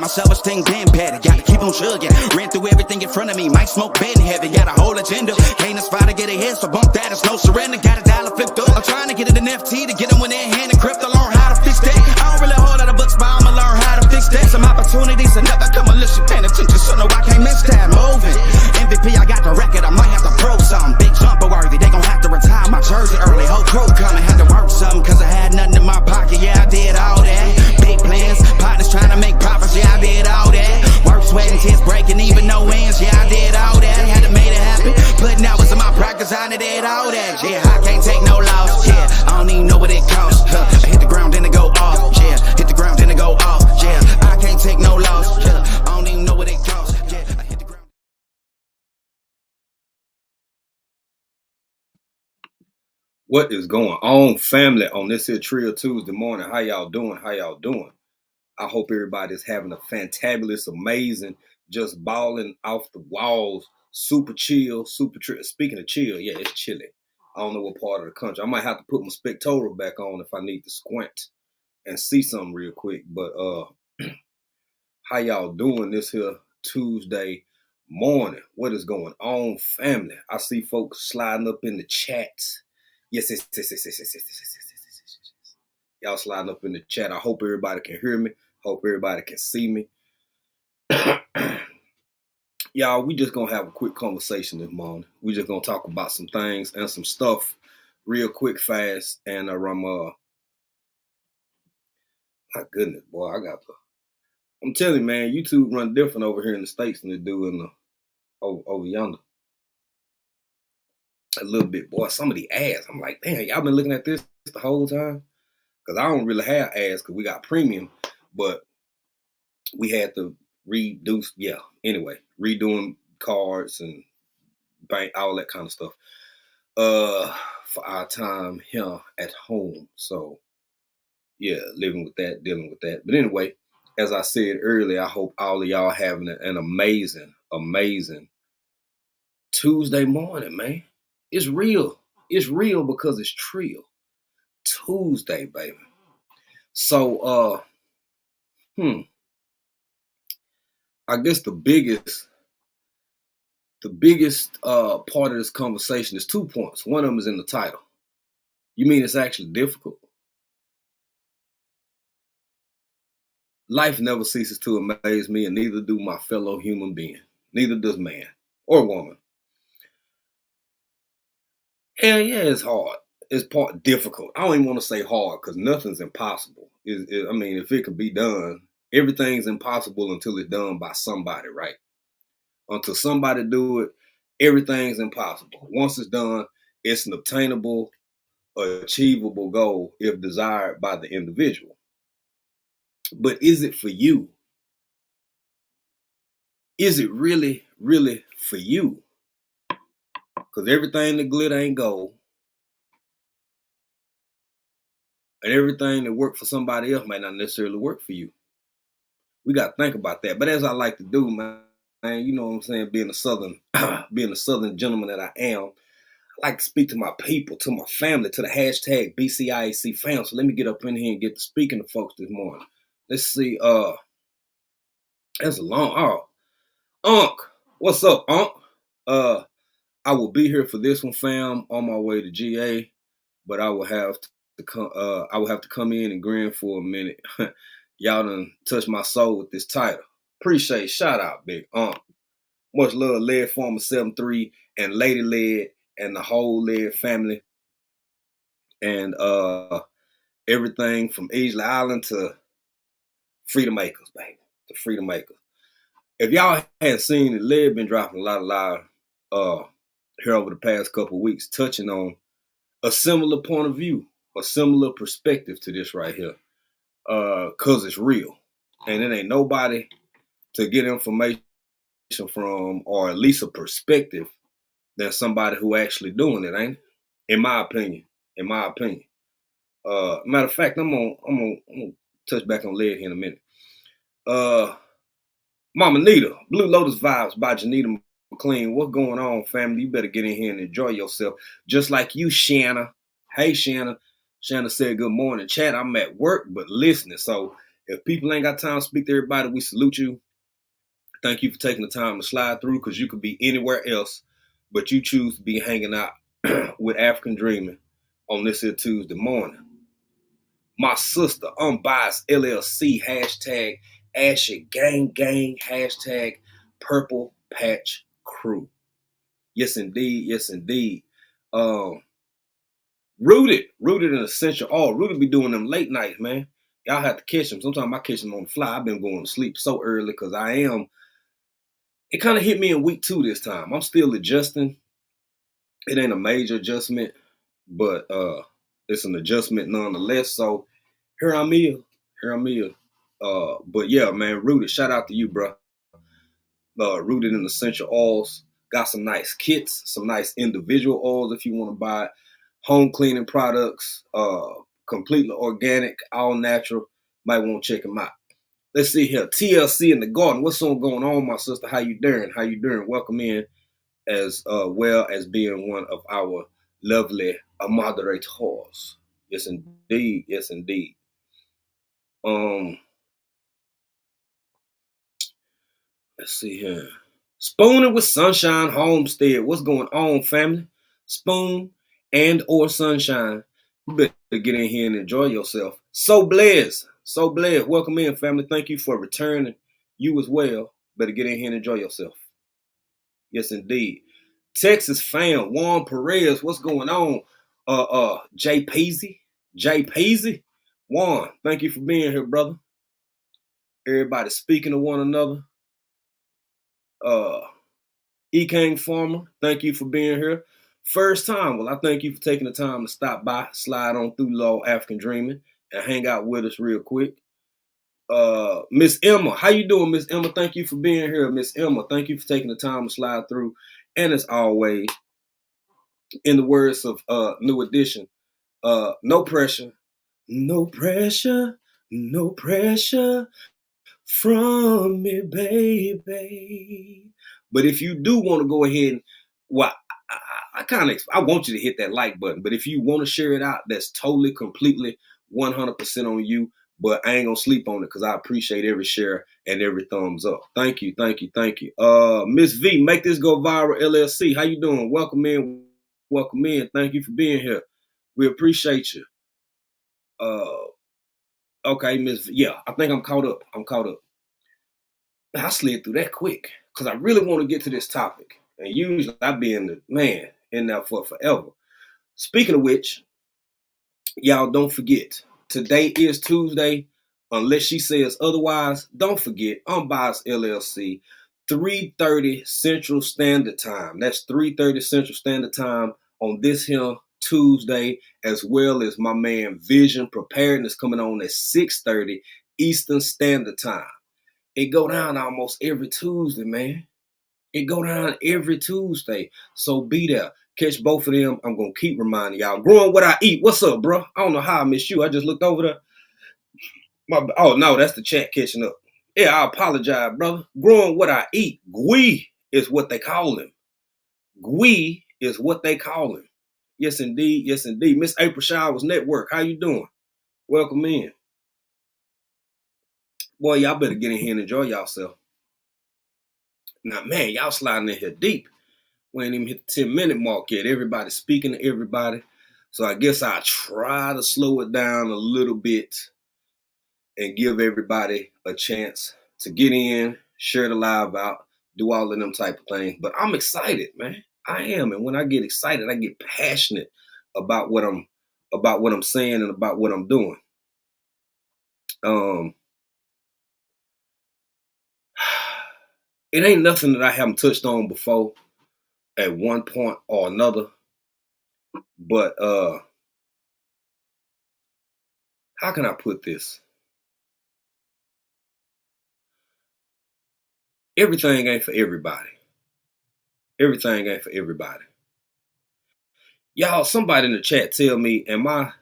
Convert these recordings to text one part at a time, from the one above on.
my self-esteem been better. Gotta keep on chugging. Ran through everything in front of me. Might smoke bed in heaven. Got a whole agenda. Can't aspire to get ahead, so bump that. It's no surrender. Got a dollar flipped up. I'm trying to get it in FT to get them when they're hand and crypto. Learn how to fix that. I don't really hold out of books, but I'ma learn how to fix that. Some opportunities are never come unless you paying attention. So no, I can't miss that. Moving. MVP, I got the record. I might have to pro something. Big jumper worthy. They gon' have to retire my jersey early. Whole crew coming. Had to work something, cause I had nothing in my pocket. Yeah, I did all that. Big plans. Partners trying to make profits. Yeah, I did all that. Work, sweat, and tears breaking, even no ends. Yeah, I did all that. Had to make it happen. Putting hours in my practice. I did all that. Yeah, I can't take no loss. Yeah, I don't even know what it costs. I hit the ground, then it go off. Yeah, hit the ground, then it go off. Yeah, I can't take no loss. Yeah, I don't even know what it costs. Yeah, I hit the ground. What is going on, family, on this here Trill Tuesday morning? How y'all doing? How y'all doing? I hope everybody's having a fantabulous, amazing, just balling off the walls, super chill, super chill. Speaking of chill, yeah, it's chilly. I don't know what part of the country. I might have to put my spectoral back on if I need to squint and see something real quick. But how y'all doing this here Tuesday morning? What is going on, family? I see folks sliding up in the chats. Yes. Y'all sliding up in the chat. I hope everybody can hear me. Hope everybody can see me. Y'all, we just gonna have a quick conversation this morning. We just gonna talk about some things and some stuff real quick, fast. And my goodness, boy, I'm telling you, man, YouTube run different over here in the States than they do in over yonder. A little bit, boy. Some of the ads, I'm like, damn, y'all been looking at this the whole time? Because I don't really have ads because we got premium, but we had to reduce, redoing cards and bank, all that kind of stuff for our time here at home. So, yeah, living with that, dealing with that. But anyway, as I said earlier, I hope all of y'all having an amazing, amazing Tuesday morning, man. It's real. It's real because it's Trill Tuesday, baby. So, I guess the biggest part of this conversation is 2 points. One of them is in the title. You mean it's actually difficult? Life never ceases to amaze me, and neither do my fellow human being. Neither does man or woman. Hell yeah, it's hard. It's part difficult. I don't even want to say hard because nothing's impossible. I mean, if it could be done, everything's impossible until it's done by somebody, right? Until somebody do it, everything's impossible. Once it's done, it's an obtainable, achievable goal if desired by the individual. But is it for you? Is it really, really for you? Because everything that glitter ain't gold. And everything that worked for somebody else might not necessarily work for you. We got to think about that. But as I like to do, man, you know what I'm saying, being a southern gentleman that I am, I like to speak to my people, to my family, to the hashtag BCIAC fam. So let me get up in here and get to speaking to folks this morning. Let's see. That's a long. Unc, what's up, Unc? I will be here for this one, fam, on my way to GA, but I will have to come in and grin for a minute. Y'all done touched my soul with this title. Appreciate it. Shout out, big Unc. Much love, Led Farmer 73 and Lady Led and the whole Led family. And everything from Easley Island to Freedom Acres, baby. To Freedom Acres. If y'all hadn't seen it, Led been dropping a lot of live here over the past couple of weeks, touching on a similar point of view, a similar perspective to this right here. Cause it's real. And it ain't nobody to get information from, or at least a perspective, than somebody who actually doing it, ain't it? In my opinion. Matter of fact, I'm gonna touch back on Led here in a minute. Mama Nita, Blue Lotus Vibes by Janita McLean. What's going on, family? You better get in here and enjoy yourself. Just like you, Shanna. Hey, Shanna. Shanna said good morning. Chat, I'm at work, but listening. So If people ain't got time to speak to everybody, we salute you. Thank you for taking the time to slide through, because you could be anywhere else, but you choose to be hanging out with African Dreaming on this here Tuesday morning. My sister, Unbiased LLC, hashtag Ashy Gang Gang, hashtag Purple Patch Crew. Yes, indeed. Yes, indeed. Rooted in essential oil. Rooted be doing them late nights, man. Y'all have to catch them. Sometimes I catch them on the fly. I've been going to sleep so early because it kind of hit me in week 2 this time. I'm still adjusting. It ain't a major adjustment, but it's an adjustment nonetheless. So here I'm here. But yeah, man, Rooted. Shout out to you, bro. Rooted in essential oils. Got some nice kits, some nice individual oils if you want to buy it. Home cleaning products, completely organic, all natural. Might want to check them out. Let's see here. TLC in the garden. What's on going on, my sister? How you doing? Welcome in, as well as being one of our lovely moderators. Yes, indeed. Yes, indeed. Let's see here. Spooning with Sunshine Homestead. What's going on, family? Spoon and or Sunshine. You better get in here and enjoy yourself. So blessed. Welcome in, family. Thank you for returning. You as well. Better get in here and enjoy yourself. Yes, indeed. Texas fan, Juan Perez. What's going on? Jay Peasy. Juan, thank you for being here, brother. Everybody speaking to one another. E-King Farmer, thank you for being here. First time, well, I thank you for taking the time to stop by, slide on through Law African Dreaming, and hang out with us real quick. Miss Emma, how you doing, Miss Emma? Thank you for being here, Miss Emma. Thank you for taking the time to slide through. And as always, in the words of New Edition, no pressure from me, baby. But if you do want to go ahead and, well, I want you to hit that like button. But if you want to share it out, that's totally, completely, 100% on you. But I ain't gonna sleep on it because I appreciate every share and every thumbs up. Thank you. Miss V, make this go viral LLC. How you doing? Welcome in. Thank you for being here. We appreciate you. Okay, Miss V. Yeah, I think I'm caught up. I slid through that quick because I really want to get to this topic. And usually I be in there for forever. Speaking of which, y'all don't forget, today is Tuesday. Unless she says otherwise, don't forget, Unbiased LLC, 3:30 Central Standard Time. That's 3:30 Central Standard Time on this here Tuesday, as well as my man Vision Preparedness coming on at 6:30 Eastern Standard Time. It go down almost every Tuesday, man. It go down every Tuesday. So be there. Catch both of them. I'm going to keep reminding y'all. Growing What I Eat. What's up, bro? I don't know how I missed you. I just looked over there. Oh, no, that's the chat catching up. Yeah, I apologize, brother. Growing What I Eat. Gwee is what they call him. Gwee is what they call him. Yes, indeed. Miss April Showers Network. How you doing? Welcome in. Boy, y'all better get in here and enjoy yourself. Now, man, y'all sliding in here deep. We ain't even hit the 10-minute mark yet. Everybody's speaking to everybody. So I guess I'll try to slow it down a little bit and give everybody a chance to get in, share the live out, do all of them type of things. But I'm excited, man. I am. And when I get excited, I get passionate about what I'm saying and about what I'm doing. It ain't nothing that I haven't touched on before at one point or another. But how can I put this? Everything ain't for everybody. Y'all, somebody in the chat tell me, am I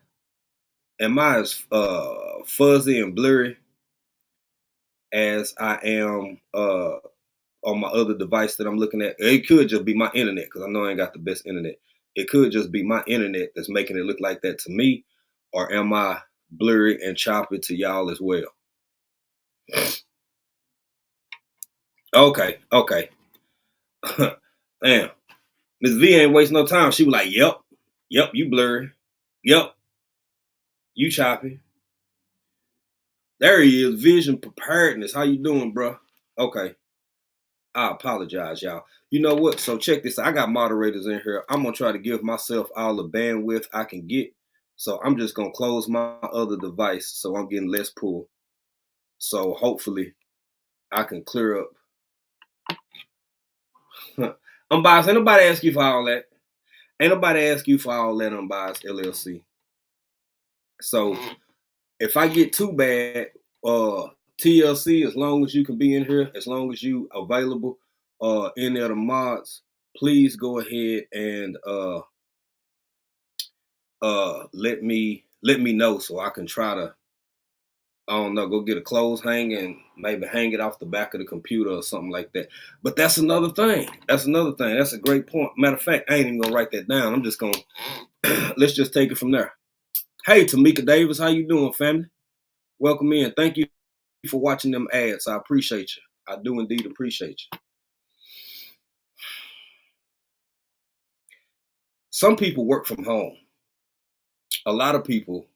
as fuzzy and blurry as I am on my other device that I'm looking at? It could just be my internet, because I know I ain't got the best internet. It could just be my internet that's making it look like that to me, or am I blurry and choppy to y'all as well? Okay, okay. Damn. Miss V ain't waste no time. She was like, yep, you blurry. Yep, you choppy. There he is, vision preparedness. How you doing, bro? Okay. I apologize, y'all. You know what? So check this out. I got moderators in here. I'm gonna try to give myself all the bandwidth I can get. So I'm just gonna close my other device so I'm getting less pull. So hopefully I can clear up. Unbiased. Ain't nobody ask you for all that. Ain't nobody ask you for all that, Unbiased LLC. So if I get too bad, TLC, as long as you can be in here, as long as you available, any of the mods, please go ahead and let me know so I can try to, I don't know, go get a clothes hanger and maybe hang it off the back of the computer or something like that. But that's another thing. That's another thing. That's a great point. Matter of fact, I ain't even gonna write that down. I'm just gonna let's just take it from there. Hey, Tamika Davis, how you doing, family? Welcome in. Thank you for watching them ads. I appreciate you. I do indeed appreciate you. Some people work from home. A lot of people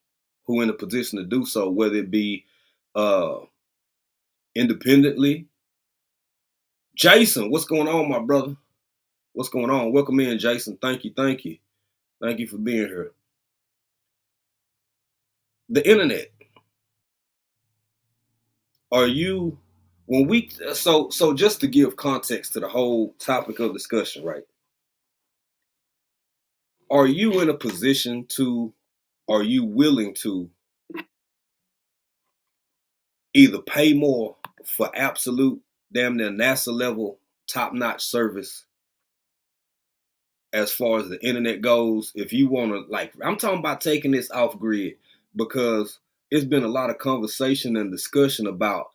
who are in a position to do so, whether it be uh, independently. Jason, what's going on, my brother? What's going on? Welcome in, Jason. Thank you, thank you. Thank you for being here. The internet. Are you when we so just to give context to the whole topic of discussion, right? Are you in a position to, are you willing to either pay more for absolute damn near NASA level top notch service as far as the internet goes? If you want to, like, I'm talking about taking this off grid, because it's been a lot of conversation and discussion about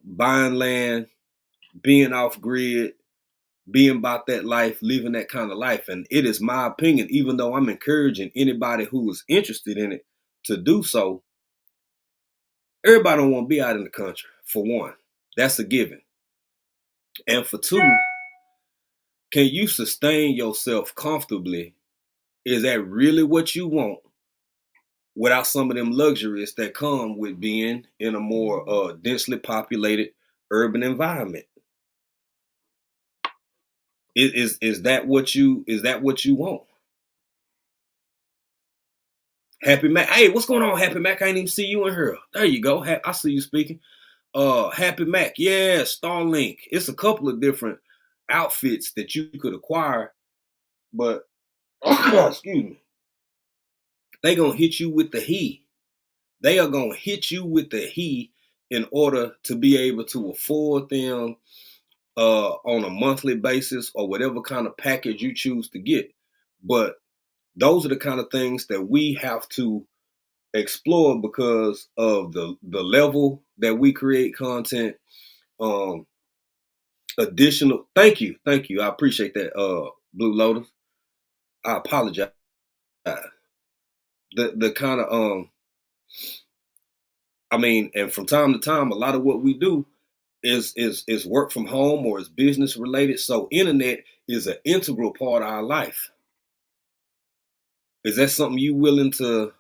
buying land, being off grid, being about that life, living that kind of life. And it is my opinion, even though I'm encouraging anybody who is interested in it to do so, everybody don't want to be out in the country, for one. That's a given. And for two, can you sustain yourself comfortably? Is that really what you want without some of them luxuries that come with being in a more densely populated urban environment? Is that what you want? Happy Mac. Hey, what's going on, Happy Mac? I ain't even see you in here. There you go. I see you speaking. Happy Mac. Yeah, Starlink. It's a couple of different outfits that you could acquire, but excuse me, they gonna hit you with the heat. They are gonna hit you with the heat in order to be able to afford them on a monthly basis or whatever kind of package you choose to get. But those are the kind of things that we have to explore because of the level that we create content. Additional, thank you, I appreciate that, Blue Lotus. I apologize. The kind of I mean, and from time to time, a lot of what we do is work from home or is business related. So internet is an integral part of our life. Is that something you willing to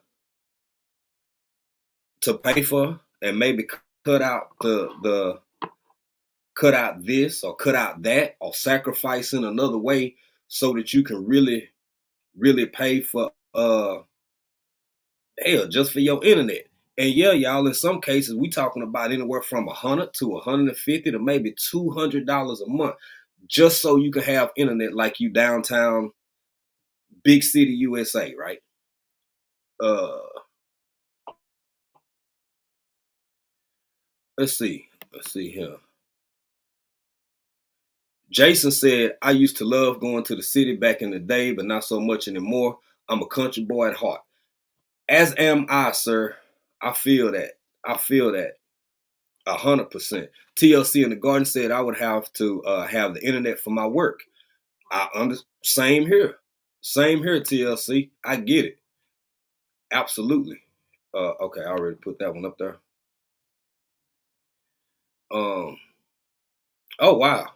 pay for and maybe cut out the cut out this or cut out that or sacrifice in another way so that you can really pay for hell just for your internet? And yeah, y'all, in some cases we talking about anywhere from $100 to $150 to maybe $200 a month just so you can have internet like you downtown big city USA, right? uh let's see here. Jason said, I used to love going to the city back in the day, but not so much anymore. I'm a country boy at heart. As am I, sir. I feel that. I feel that 100%. TLC in the garden said I would have to have the internet for my work. Same here. Same here, TLC. I get it. Absolutely. Okay, I already put that one up there. Um, oh wow.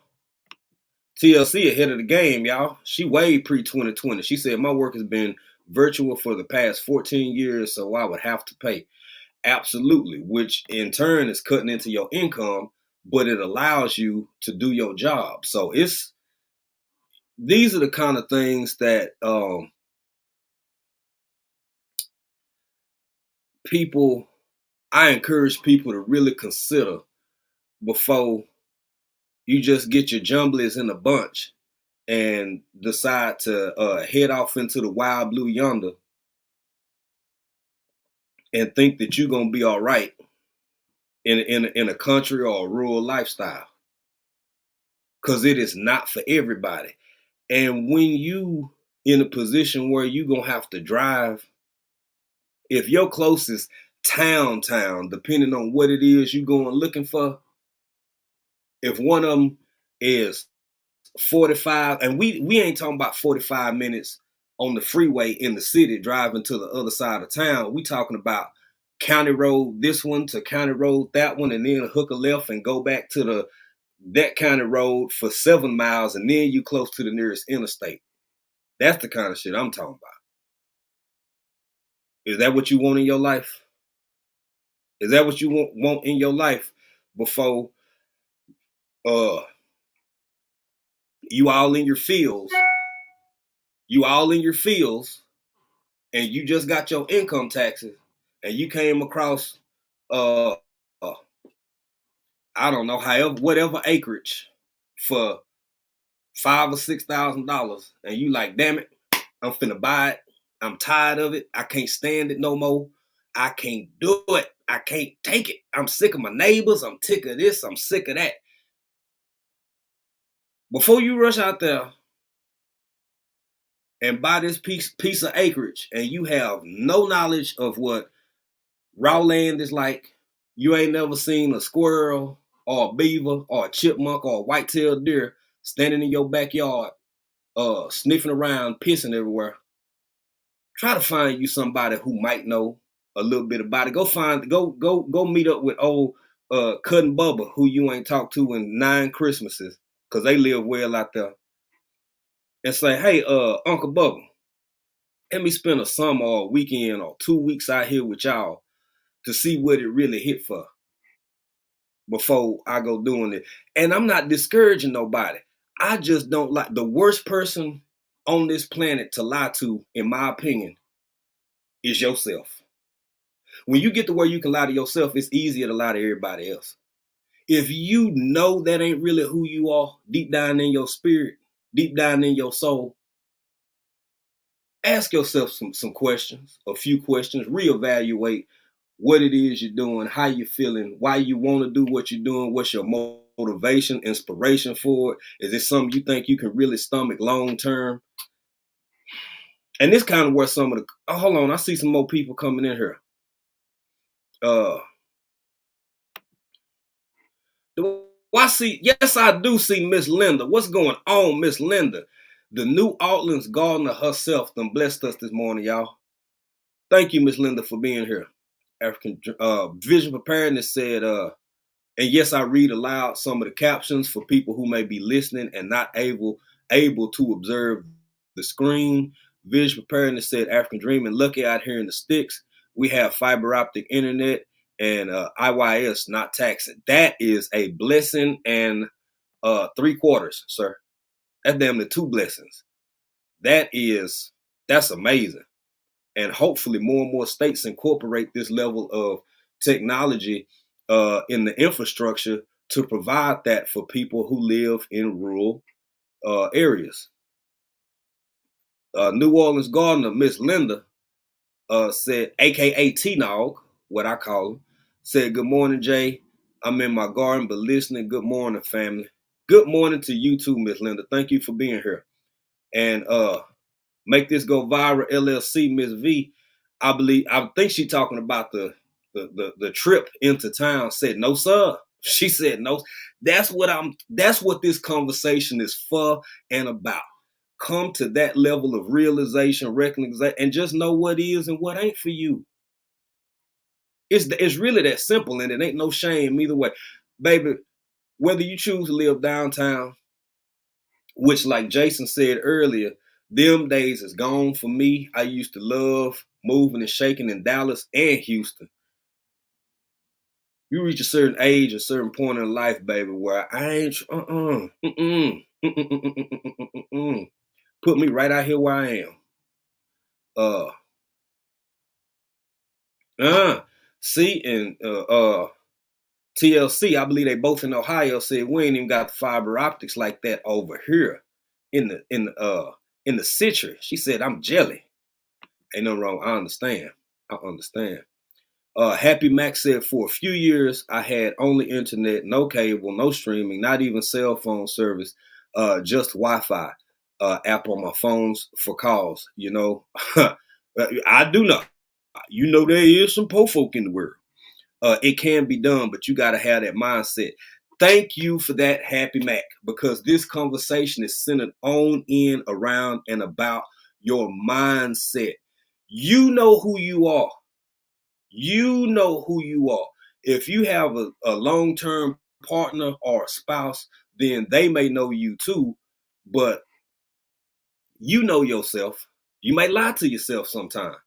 TLC ahead of the game, y'all. She way pre-2020. She said my work has been virtual for the past 14 years, so I would have to pay. Absolutely, which in turn is cutting into your income, but it allows you to do your job. So these are the kind of things that people I encourage people to really consider before you just get your jumblies in a bunch and decide to head off into the wild blue yonder and think that you're gonna be all right in a country or a rural lifestyle, because it is not for everybody. And when you in a position where you're gonna have to drive, if your closest town, depending on what it is you're going looking for, if one of them is 45, and we ain't talking about 45 minutes on the freeway in the city driving to the other side of town. We talking about county road this one to county road that one, and then hook a left and go back to that county road for 7 miles, and then you close to the nearest interstate. That's the kind of shit I'm talking about. Is that what you want in your life? Is that what you want in your life before uh you all in your fields? You all in your fields and you just got your income taxes and you came across uh, uh I don't know, however, whatever acreage for $5,000 or $6,000, and you like, damn it, I'm finna buy it. I'm tired of it. I can't stand it no more. I can't do it. I can't take it. I'm sick of my neighbors. I'm sick of this. I'm sick of that. Before you rush out there and buy this piece of acreage and you have no knowledge of what raw land is like, you ain't never seen a squirrel or a beaver or a chipmunk or a white-tailed deer standing in your backyard, sniffing around, pissing everywhere. Try to find you somebody who might know a little bit about it. Go meet up with old Cousin Bubba, who you ain't talked to in 9 Christmases, because they live well out there. And say, hey, Uncle Bubba, let me spend a summer or a weekend or 2 weeks out here with y'all to see what it really hit for before I go doing it. And I'm not discouraging nobody. I just don't like the worst person on this planet to lie to, in my opinion, is yourself. When you get to where you can lie to yourself, it's easier to lie to everybody else. If you know that ain't really who you are, deep down in your spirit, deep down in your soul, ask yourself some questions, a few questions, reevaluate what it is you're doing, how you're feeling, why you want to do what you're doing, what's your motivation, inspiration for it. Is it something you think you can really stomach long term? And this kind of where some of the, oh, hold on, I see some more people coming in here. Yes, I do see Miss Linda. What's going on, Miss Linda? The New Orleans gardener herself done blessed us this morning, y'all. Thank you, Miss Linda, for being here. African Vision Preparedness said, and yes, I read aloud some of the captions for people who may be listening and not able to observe the screen. Vision Preparedness said, African Dreaming, lucky out here in the sticks. We have fiber optic internet and IYS not taxing. That is a blessing and 3/4, sir. That's damn near 2 blessings. That's amazing. And hopefully more and more states incorporate this level of technology in the infrastructure to provide that for people who live in rural areas. New Orleans gardener, Miss Linda, said, AKA T-Nog, what I call him, said, good morning, Jay. I'm in my garden, but listening. Good morning, family. Good morning to you too, Miss Linda. Thank you for being here. And Make This Go Viral LLC, Miss V, I think she talking about the trip into town. Said no, sir. She said no. That's what this conversation is for and about. Come to that level of realization, recognition, and just know what is and what ain't for you. It's really that simple, and it ain't no shame either way. baby, whether you choose to live downtown, which like Jason said earlier, them days is gone for me. I used to love moving and shaking in Dallas and Houston. You reach a certain age, a certain point in life, baby, where I ain't put me right out here where I am. Uh uh see and TLC, I believe they both in Ohio, said we ain't even got the fiber optics like that over here in the citrus. She said, I'm jelly. Ain't nothing wrong. I understand. I understand. Happy Mac said, for a few years, I had only internet, no cable, no streaming, not even cell phone service, just Wi-Fi app on my phones for calls. You know, I do not. You know, there is some po folk in the world. It can be done, but you got to have that mindset. Thank you for that, Happy Mac, because this conversation is centered on, in, around, and about your mindset. You know who you are. You know who you are. If you have a long-term partner or a spouse, then they may know you too, but you know yourself. You may lie to yourself sometimes,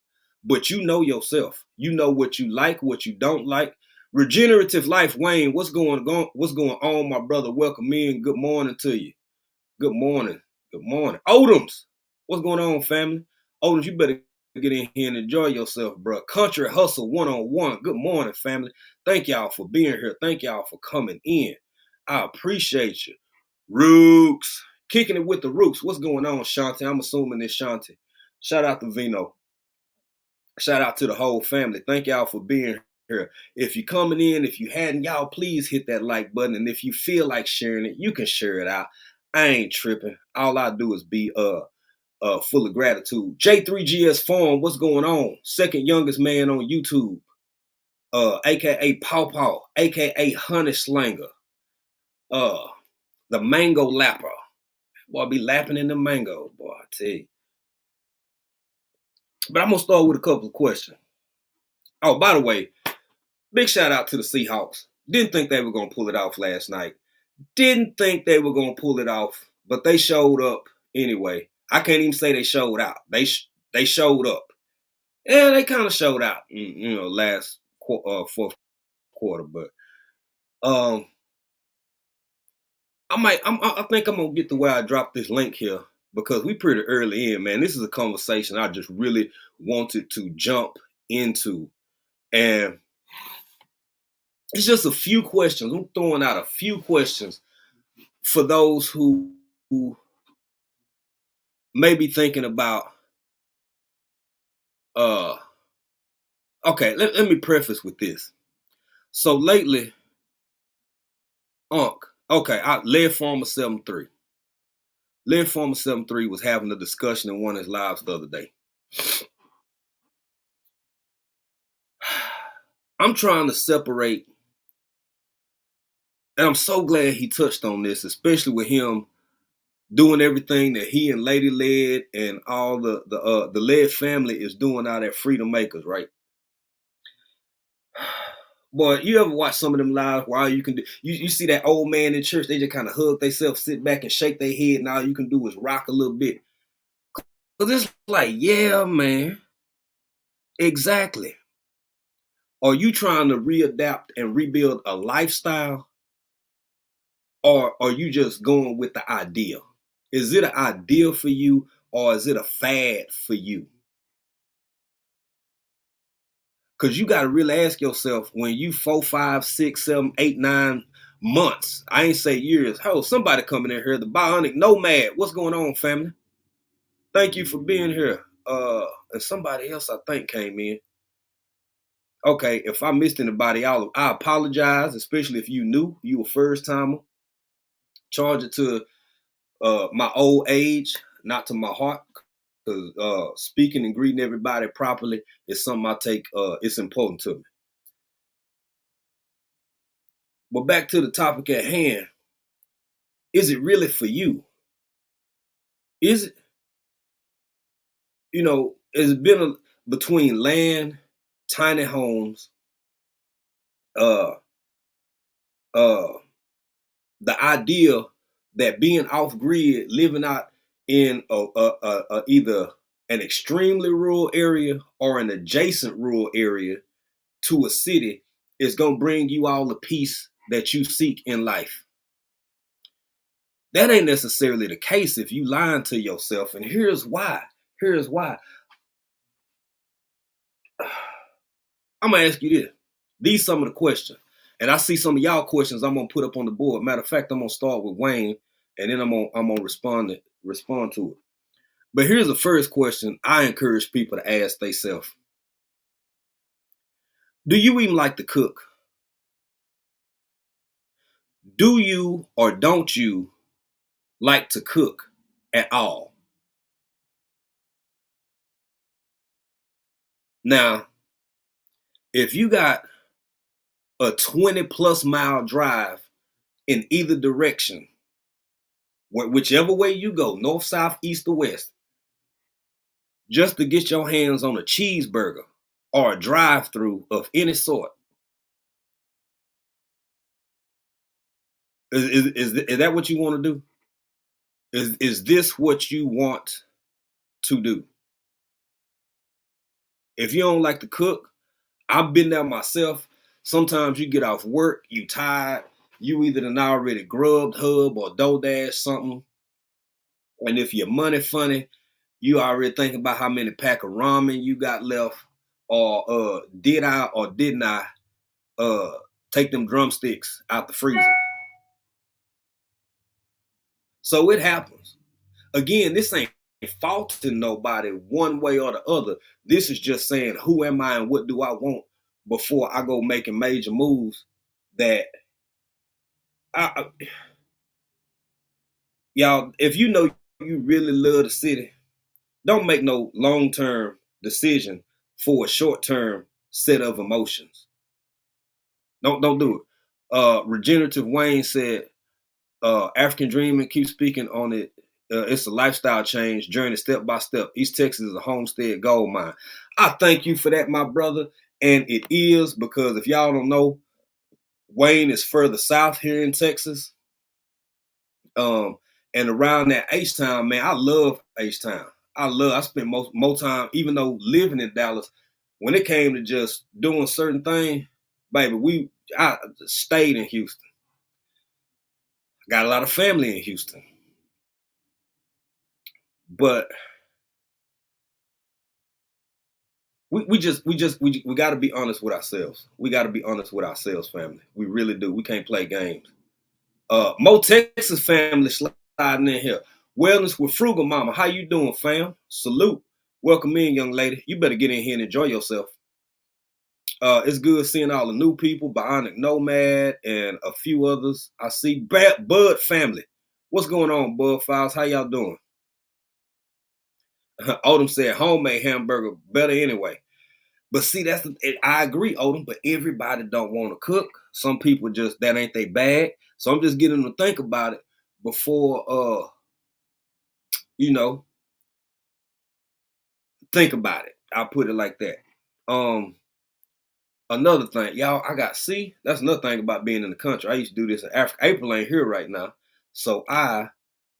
but you know yourself. You know what you like, what you don't like. Regenerative life, Wayne, what's going on? What's going on, my brother? Welcome in. Good morning to you. Good morning. Good morning. Odoms, what's going on, family? Odoms, you better get in here and enjoy yourself, bro. Country Hustle 101. Good morning, family. Thank y'all for being here. Thank y'all for coming in. I appreciate you. Rooks. Kicking it with the Rooks. What's going on, Shanti? I'm assuming it's Shanti. Shout out to Vino. Shout out to the whole family. Thank y'all for being here. If you're coming in, if you hadn't, y'all please hit that like button. And if you feel like sharing it, you can share it out. I ain't tripping. All I do is be full of gratitude. J3GS Farm, what's going on? Second youngest man on YouTube. AKA Paw Paw, AKA Honey Slanger. The Mango Lapper. Boy, I be lapping in the mango, boy, I tell you. But I'm gonna start with a couple of questions. Oh, by the way, big shout out to the Seahawks. Didn't think they were gonna pull it off last night. Didn't think they were gonna pull it off, but they showed up anyway. I can't even say they showed out. They showed up. Yeah, they kind of showed out, last fourth quarter. But I think I'm gonna get to where I dropped this link here because we pretty early in, man. This is a conversation I just really wanted to jump into, and it's just a few questions. I'm throwing out a few questions for those who may be thinking about. Okay, let me preface with this. So lately, I led Farmer 73. Led Farmer 73 was having a discussion in one of his lives the other day. I'm trying to separate, and I'm so glad he touched on this, especially with him doing everything that he and Lady Led and all the Led family is doing out at Freedom Makers, right? Boy, you ever watch some of them live where all you can do, you see that old man in church, they just kind of hug themselves, sit back and shake their head, and all you can do is rock a little bit. Because it's like, yeah, man, exactly. Are you trying to readapt and rebuild a lifestyle? Or are you just going with the idea? Is it an idea for you or is it a fad for you? Because you got to really ask yourself when you 4, 5, 6, 7, 8, 9 months, I ain't say years. Oh, somebody coming in here, the Bionic Nomad. What's going on, family? Thank you for being here. And somebody else I think came in. Okay, if I missed anybody, I apologize, especially if you knew you were first timer. Charge it to my old age, not to my heart. Because speaking and greeting everybody properly is something I take, it's important to me. But back to the topic at hand, is it really for you? Is it? It's been between land, tiny homes, the idea that being off grid, living out in either an extremely rural area or an adjacent rural area to a city is going to bring you all the peace that you seek in life. That ain't necessarily the case if you lying to yourself. And here's why. I'm going to ask you this. These some of the questions. And I see some of y'all questions I'm going to put up on the board. Matter of fact, I'm going to start with Wayne, and then I'm going to respond to it. But here's the first question I encourage people to ask themselves. Do you even like to cook? Do you or don't you like to cook at all? Now, if you got a 20+ mile drive in either direction, whichever way you go, north, south, east, or west, just to get your hands on a cheeseburger or a drive-through of any sort, is that what you want to do? Is this what you want to do? If you don't like to cook, I've been there myself. Sometimes you get off work, you tired, you either done already grubbed, hub, or DoorDash something. And if your money funny, you already thinking about how many pack of ramen you got left, or did I or didn't I take them drumsticks out the freezer? So it happens. Again, this ain't faulting nobody one way or the other. This is just saying, who am I and what do I want before I go making major moves that y'all, if you know you really love the city, don't make no long-term decision for a short-term set of emotions. Don't do it. Regenerative Wayne said, African Dreaming, keep speaking on it. It's a lifestyle change journey, step by step. East Texas is a homestead gold mine. I thank you for that, my brother. And it is, because if y'all don't know, Wayne is further south here in Texas. And around that H-Town, man, I love H-Town. I spent more time, even though living in Dallas, when it came to just doing certain things, baby, I stayed in Houston. Got a lot of family in Houston. But we got to be honest with ourselves. We got to be honest with ourselves, family. We really do. We can't play games. Mo Texas family sliding in here. Wellness with Frugal Mama. How you doing, fam? Salute. Welcome in, young lady. You better get in here and enjoy yourself. It's good seeing all the new people, Bionic Nomad and a few others. I see Bud family. What's going on, Bud Files? How y'all doing? Odom said homemade hamburger better anyway. But see, I agree, Odom, but everybody don't want to cook. Some people just, that ain't their bag. So I'm just getting them to think about it before, think about it. I'll put it like that. Another thing, y'all, that's another thing about being in the country. I used to do this in Africa. April ain't here right now. So I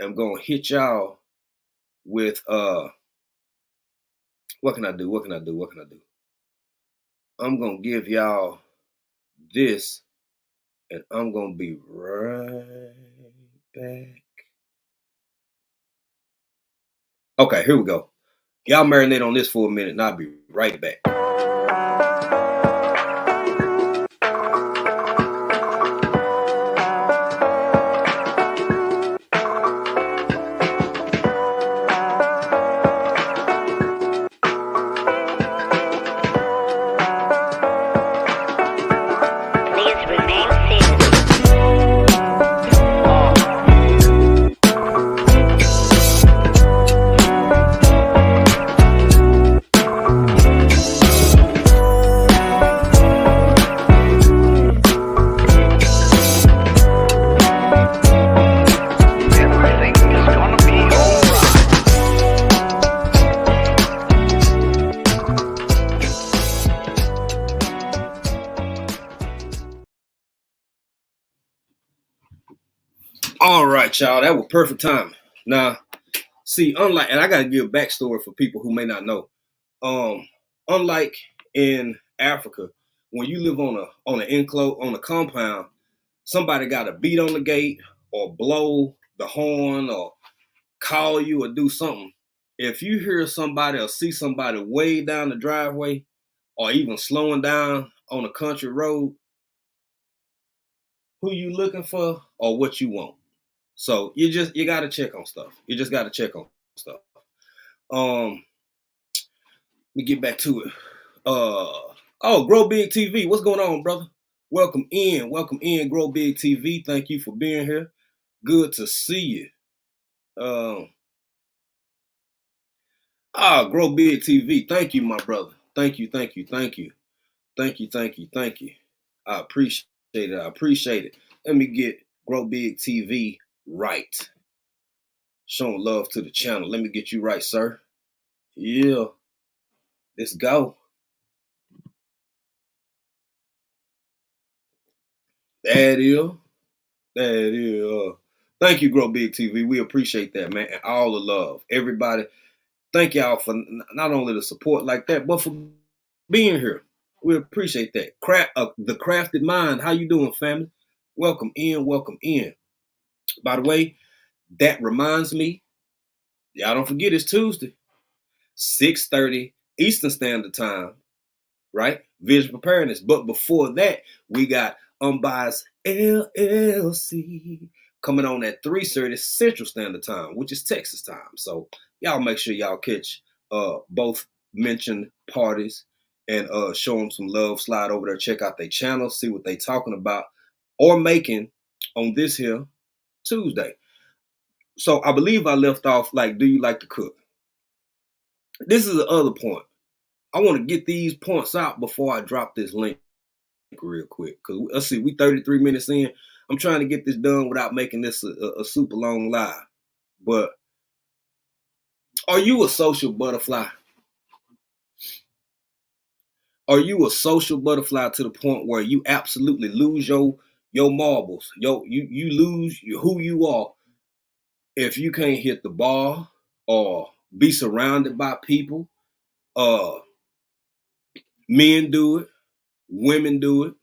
am going to hit y'all with, what can I do? I'm going to give y'all this, and I'm going to be right back. Okay, here we go. Y'all marinate on this for a minute, and I'll be right back. All right, y'all. That was perfect time. Now, see, unlike, and I gotta give a backstory for people who may not know. Um, Unlike in Africa, when you live on an enclosed on a compound, somebody got to beat on the gate or blow the horn or call you or do something. If you hear somebody or see somebody way down the driveway or even slowing down on a country road, who you looking for or what you want. So you gotta check on stuff. You just gotta check on stuff. Let me get back to it. Grow Big TV. What's going on, brother? Welcome in, Grow Big TV. Thank you for being here. Good to see you. Grow Big TV. Thank you, my brother. Thank you, thank you, thank you, thank you, thank you, thank you. I appreciate it. I appreciate it. Let me get Grow Big TV right. Showing love to the channel. Let me get you right, sir. Yeah. Let's go. That is. That is. Thank you, Grow Big TV. We appreciate that, man. And all the love. Everybody, thank y'all for not only the support like that, but for being here. We appreciate that. The Crafted Mind. How you doing, family? Welcome in. Welcome in. By the way, that reminds me, y'all don't forget it's Tuesday, 6:30 Eastern Standard Time, right? Vision preparedness. But before that, we got Unbiased LLC coming on at 3:30 Central Standard Time, which is Texas time. So y'all make sure y'all catch both mentioned parties and show them some love. Slide over there, check out their channel, see what they talking about or making on this here Tuesday. So I believe I left off like, do you like to cook? This is the other point. I want to get these points out before I drop this link real quick. Because let's see, we 33 minutes in. I'm trying to get this done without making this a super long live. But are you a social butterfly? Are you a social butterfly to the point where you absolutely lose your marbles? You lose who you are if you can't hit the bar or be surrounded by people. Men do it, women do it.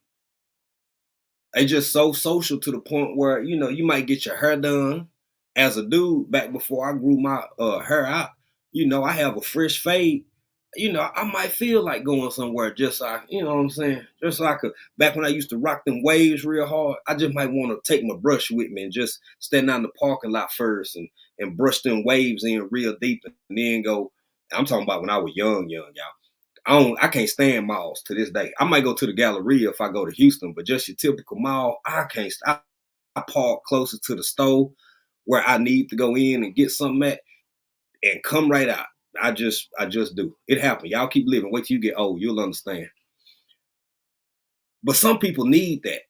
They just so social to the point where, you might get your hair done. As a dude, back before I grew my hair out, I have a fresh fade. I might feel like going somewhere just so you know what I'm saying? Just so I could, back when I used to rock them waves real hard, I just might want to take my brush with me and just stand out in the parking lot first and brush them waves in real deep and then go. I'm talking about when I was young, y'all. I can't stand malls to this day. I might go to the Galleria if I go to Houston, but just your typical mall, I can't. I park closer to the store where I need to go in and get something at and come right out. I just do. It happened. Y'all keep living. Wait till you get old. You'll understand. But some people need that.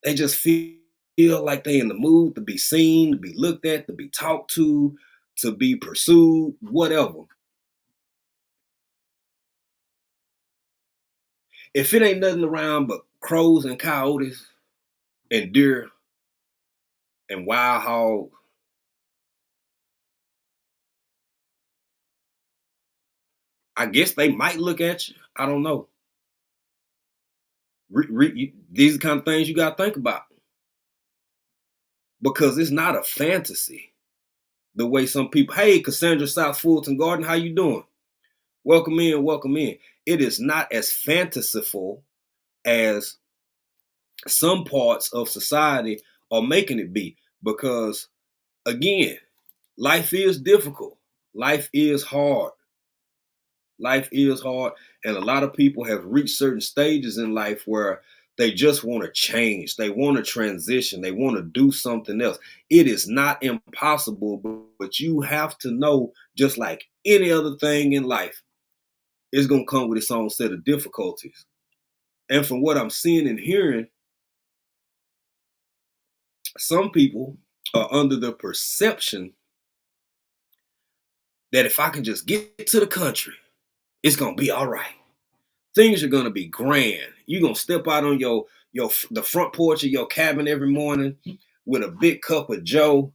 They just feel like they in the mood to be seen, to be looked at, to be talked to be pursued, whatever. If it ain't nothing around but crows and coyotes and deer and wild hog, I guess they might look at you. I don't know. These are the kind of things you got to think about because it's not a fantasy. The way some people, hey, Cassandra South Fulton Garden, how you doing? Welcome in, welcome in. It is not as fantasyful as some parts of society are making it be because, again, life is difficult. Life is hard. Life is hard. And a lot of people have reached certain stages in life where they just want to change. They want to transition. They want to do something else. It is not impossible, but you have to know, just like any other thing in life, it's going to come with its own set of difficulties. And from what I'm seeing and hearing, some people are under the perception that if I can just get to the country, it's going to be all right. Things are gonna be grand. You're gonna step out on the front porch of your cabin every morning with a big cup of Joe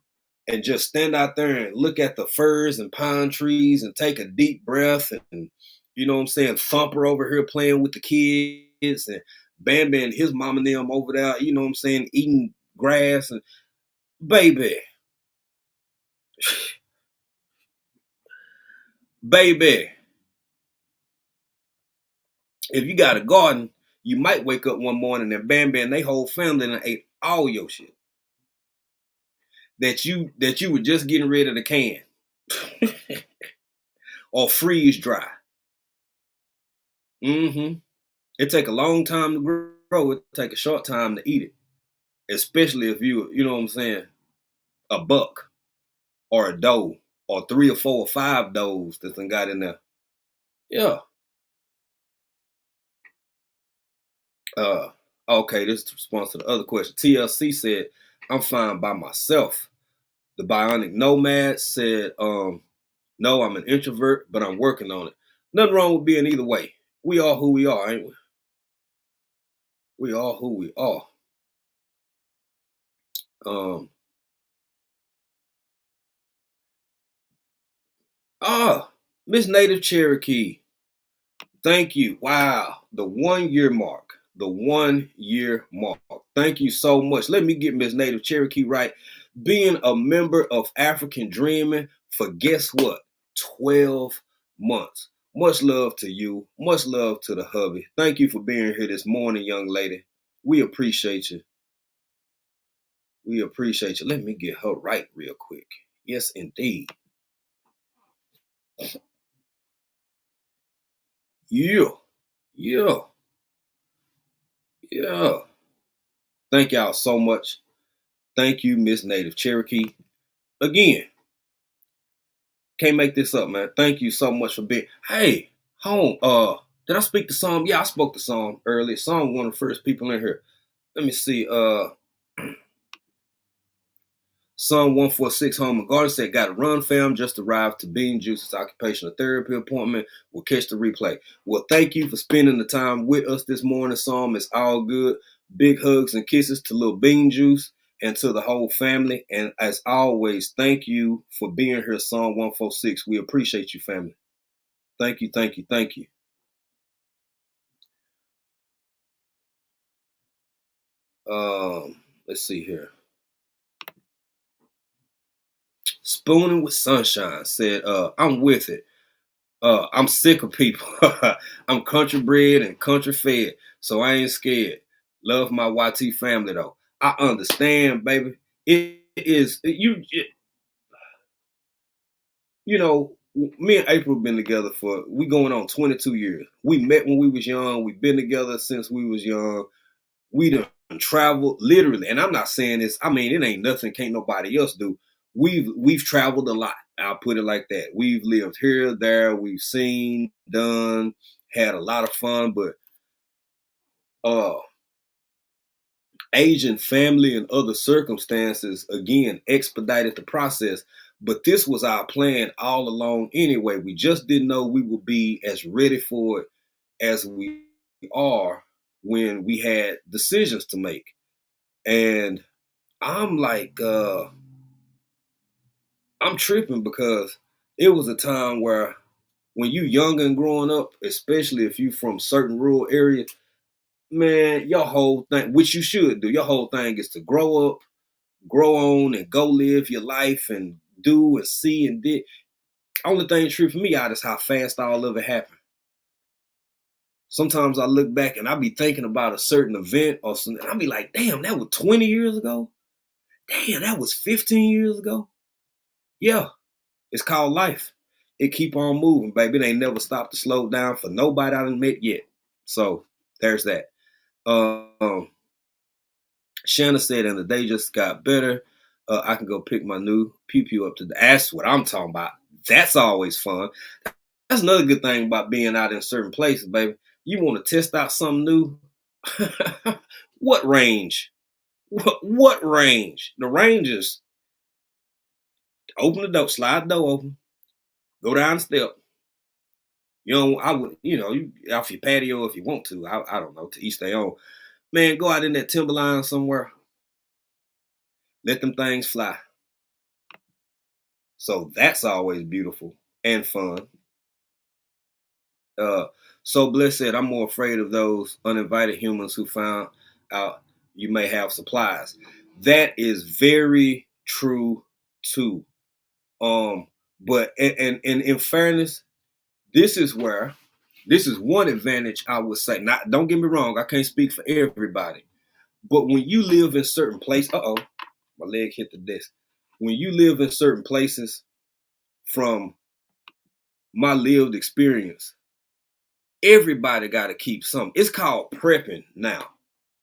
and just stand out there and look at the firs and pine trees and take a deep breath and, you know what I'm saying, Thumper over here playing with the kids and Bambi and his mom and them over there, you know what I'm saying, eating grass and baby, baby, if you got a garden, you might wake up one morning and Bambi and they whole family and ate all your shit that you were just getting ready to can or freeze dry. Mm-hmm. It take a long time to grow. It take a short time to eat it, especially if you know what I'm saying, a buck or a doe or 3 or 4 or 5 does that done got in there. Yeah. Uh. Okay. This is the response to the other question. TLC said, "I'm fine by myself." The Bionic Nomad said, "No, I'm an introvert, but I'm working on it." Nothing wrong with being either way. We are who we are, ain't we? We are who we are. Um. Miss Native Cherokee. Thank you. Wow. The 1 year mark. The 1 year mark. Thank you so much. Let me get Miss Native Cherokee right. Being a member of African Dreaming for guess what? 12 months. Much love to you. Much love to the hubby. Thank you for being here this morning, young lady. We appreciate you. We appreciate you. Let me get her right real quick. Yes, indeed. Yeah. Yeah. Yeah. Thank y'all so much. Thank you, Miss Native Cherokee. Again, can't make this up, man. Thank you so much for being. Hey, home. Did I speak to Psalm? Yeah, I spoke to Psalm earlier. Psalm one of the first people in here. Let me see. Psalm 146 home and garden said, "Got to run, fam. Just arrived to Bean Juice's occupational therapy appointment. We'll catch the replay." Well, thank you for spending the time with us this morning, Psalm. It's all good. Big hugs and kisses to little Bean Juice and to the whole family. And as always, thank you for being here, Psalm 146. We appreciate you, family. Thank you, thank you, thank you. Let's see here. Spooning with Sunshine said, "I'm with it. I'm sick of people. I'm country bred and country fed, so I ain't scared. Love my YT family though. I understand, baby. It is you know, me and April have been together for we going on 22 years. We met when we was young. We've been together since we was young. We done traveled literally, and I'm not saying this. I mean, it ain't nothing. Can't nobody else do. We've traveled a lot. I'll put it like that. We've lived here, there. We've seen, done, had a lot of fun. But uh, age and family and other circumstances again expedited the process. But this was our plan all along anyway. We just didn't know we would be as ready for it as we are when we had decisions to make. And I'm like, I'm tripping because it was a time where when you young and growing up, especially if you from certain rural areas, man, your whole thing, which you should do, your whole thing is to grow up, grow on, and go live your life and do and see and did. Only thing tripping me out is how fast all of it happened. Sometimes I look back and I be thinking about a certain event or something. I be like, damn, that was 20 years ago. Damn, that was 15 years ago. Yeah, it's called life. It keep on moving, baby. It ain't never stopped to slow down for nobody I done met yet. So there's that. Um, Shanna said, and the day just got better. I can go pick my new pew pew up to the. That's what I'm talking about. That's always fun. That's another good thing about being out in certain places, baby. You want to test out something new? What range? What range? The range is open the door, slide the door open, go down the step. You know, I would, you off your patio if you want to. I don't know, to each their own. Man, go out in that timberline somewhere. Let them things fly. So that's always beautiful and fun. Uh, so Bliss said, I'm more afraid of those uninvited humans who found out you may have supplies. That is very true too. But and in fairness, this is one advantage I would say. Not, don't get me wrong, I can't speak for everybody. But when you live in certain places, my leg hit the desk. When you live in certain places, from my lived experience, everybody got to keep something. It's called prepping now.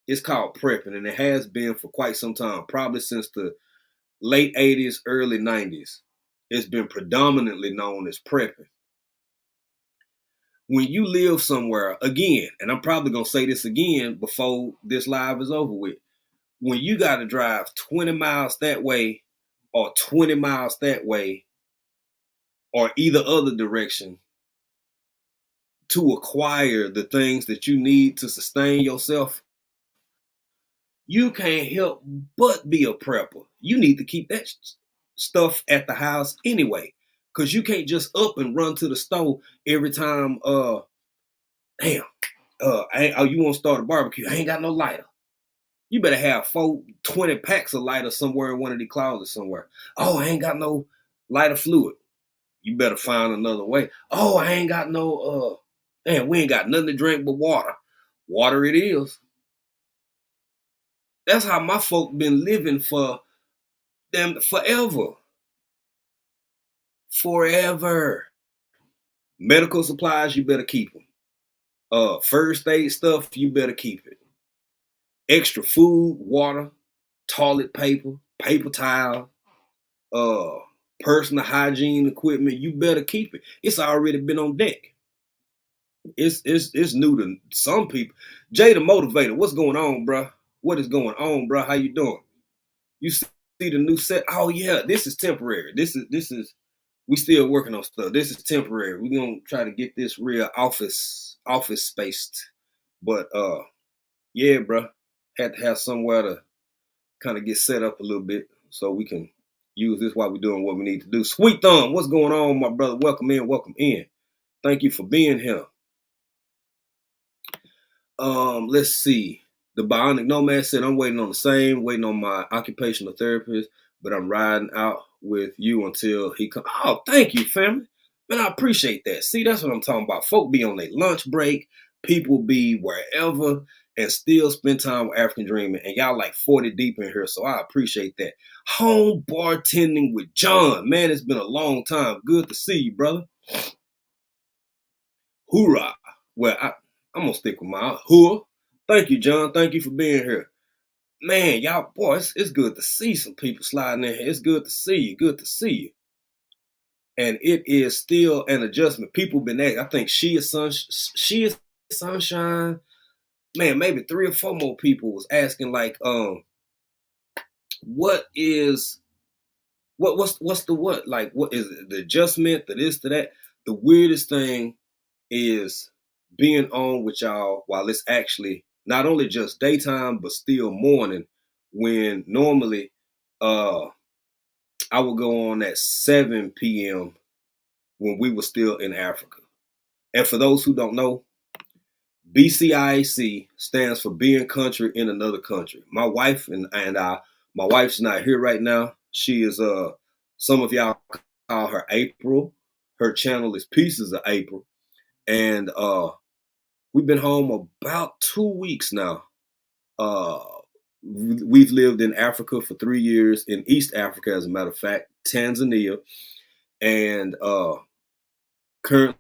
It's called prepping, and it has been for quite some time, probably since the late 80s, early 90s. It's been predominantly known as prepping. When you live somewhere, again, and I'm probably going to say this again before this live is over with, when you got to drive 20 miles that way or 20 miles that way or either other direction to acquire the things that you need to sustain yourself, you can't help but be a prepper. You need to keep that stuff at the house anyway, because you can't just up and run to the store every time. Damn, you want to start a barbecue? I ain't got no lighter. You better have 20 packs of lighter somewhere in one of the closets somewhere. Oh, I ain't got no lighter fluid. You better find another way. Oh, I ain't got no. Damn, we ain't got nothing to drink but water. Water it is. That's how my folk been living for them forever. Forever. Medical supplies, you better keep them. First aid stuff, you better keep it. Extra food, water, toilet paper, paper towel, personal hygiene equipment, you better keep it. It's already been on deck. It's new to some people. Jay the Motivator, what's going on, bro? What is going on, bro? How you doing? You see the new set? Oh yeah, this is temporary. This is we still working on stuff. This is temporary. We're gonna try to get this real office spaced. But yeah, bro. Had to have somewhere to kind of get set up a little bit so we can use this while we're doing what we need to do. Sweet Thumb, what's going on, my brother? Welcome in, welcome in. Thank you for being here. Let's see. The Bionic Nomad said, I'm waiting on the same, waiting on my occupational therapist, but I'm riding out with you until he comes. Oh, thank you, family. Man, I appreciate that. See, that's what I'm talking about. Folk be on their lunch break. People be wherever and still spend time with African Dreaming. And y'all like 40 deep in here, so I appreciate that. Home bartending with John. Man, it's been a long time. Good to see you, brother. Hoorah. Well, I'm going to stick with my hoorah. Thank you, John. Thank you for being here. Man, y'all, boy, it's good to see some people sliding in here. It's good to see you. Good to see you. And it is still an adjustment. People been asking. I think she is Sunshine. Man, maybe 3 or 4 more people was asking, like, what's the what? Like, what is it? The adjustment, the this, to that. The weirdest thing is being on with y'all while it's actually not only just daytime but still morning, when normally I would go on at 7 p.m. when we were still in Africa. And for those who don't know, BCIAC stands for Being Country in Another Country. My wife and I, my wife's not here right now. She is some of y'all call her April. Her channel is Pieces of April. And we've been home about 2 weeks now. We've lived in Africa for 3 years, in East Africa, as a matter of fact, Tanzania, and currently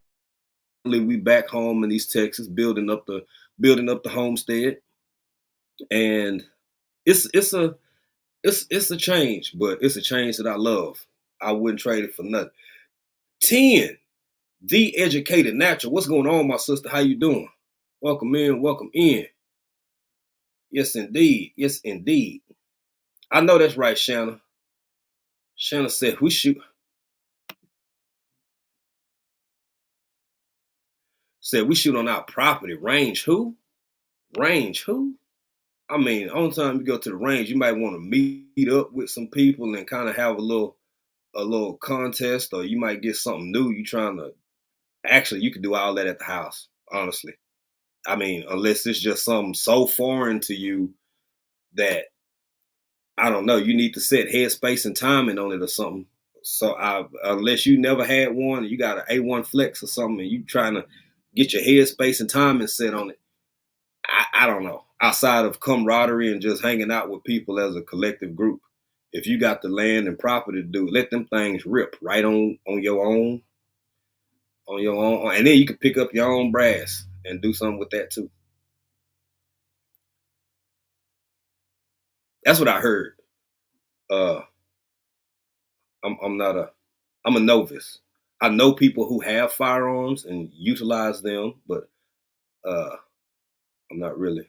we back home in East Texas, building up the homestead, and it's a change, but it's a change that I love. I wouldn't trade it for nothing. 10, the educated natural. What's going on, my sister? How you doing? Welcome in, welcome in. Yes, indeed. Yes, indeed. I know that's right, Shanna. Shanna said, we shoot. Said, we shoot on our property. Range who? Range who? I mean, only time you go to the range, you might want to meet up with some people and kind of have a little contest, or you might get something new. You trying to actually you could do all that at the house, honestly. I mean, unless it's just something so foreign to you that I don't know, you need to set headspace and timing on it or something. So unless you never had one, you got an A1 Flex or something, and you trying to get your headspace and timing set on it. I don't know. Outside of camaraderie and just hanging out with people as a collective group, if you got the land and property to do, let them things rip right on your own, and then you can pick up your own brass and do something with that too. That's what I heard. Uh, I'm not a I'm a novice. I know people who have firearms and utilize them, but uh, I'm not really.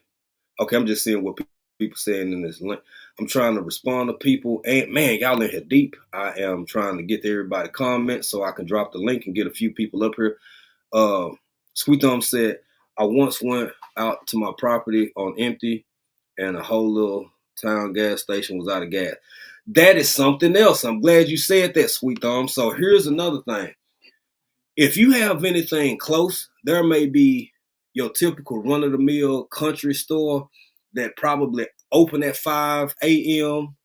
Okay, I'm just seeing what people saying in this link. I'm trying to respond to people, and man, y'all in here deep. I am trying to get to everybody comments so I can drop the link and get a few people up here. Uh, Sweet Thumb said, I once went out to my property on empty, and a whole little town gas station was out of gas. That is something else. I'm glad you said that, Sweet Thumb. So here's another thing. If you have anything close, there may be your typical run of the mill country store that probably open at 5 a.m.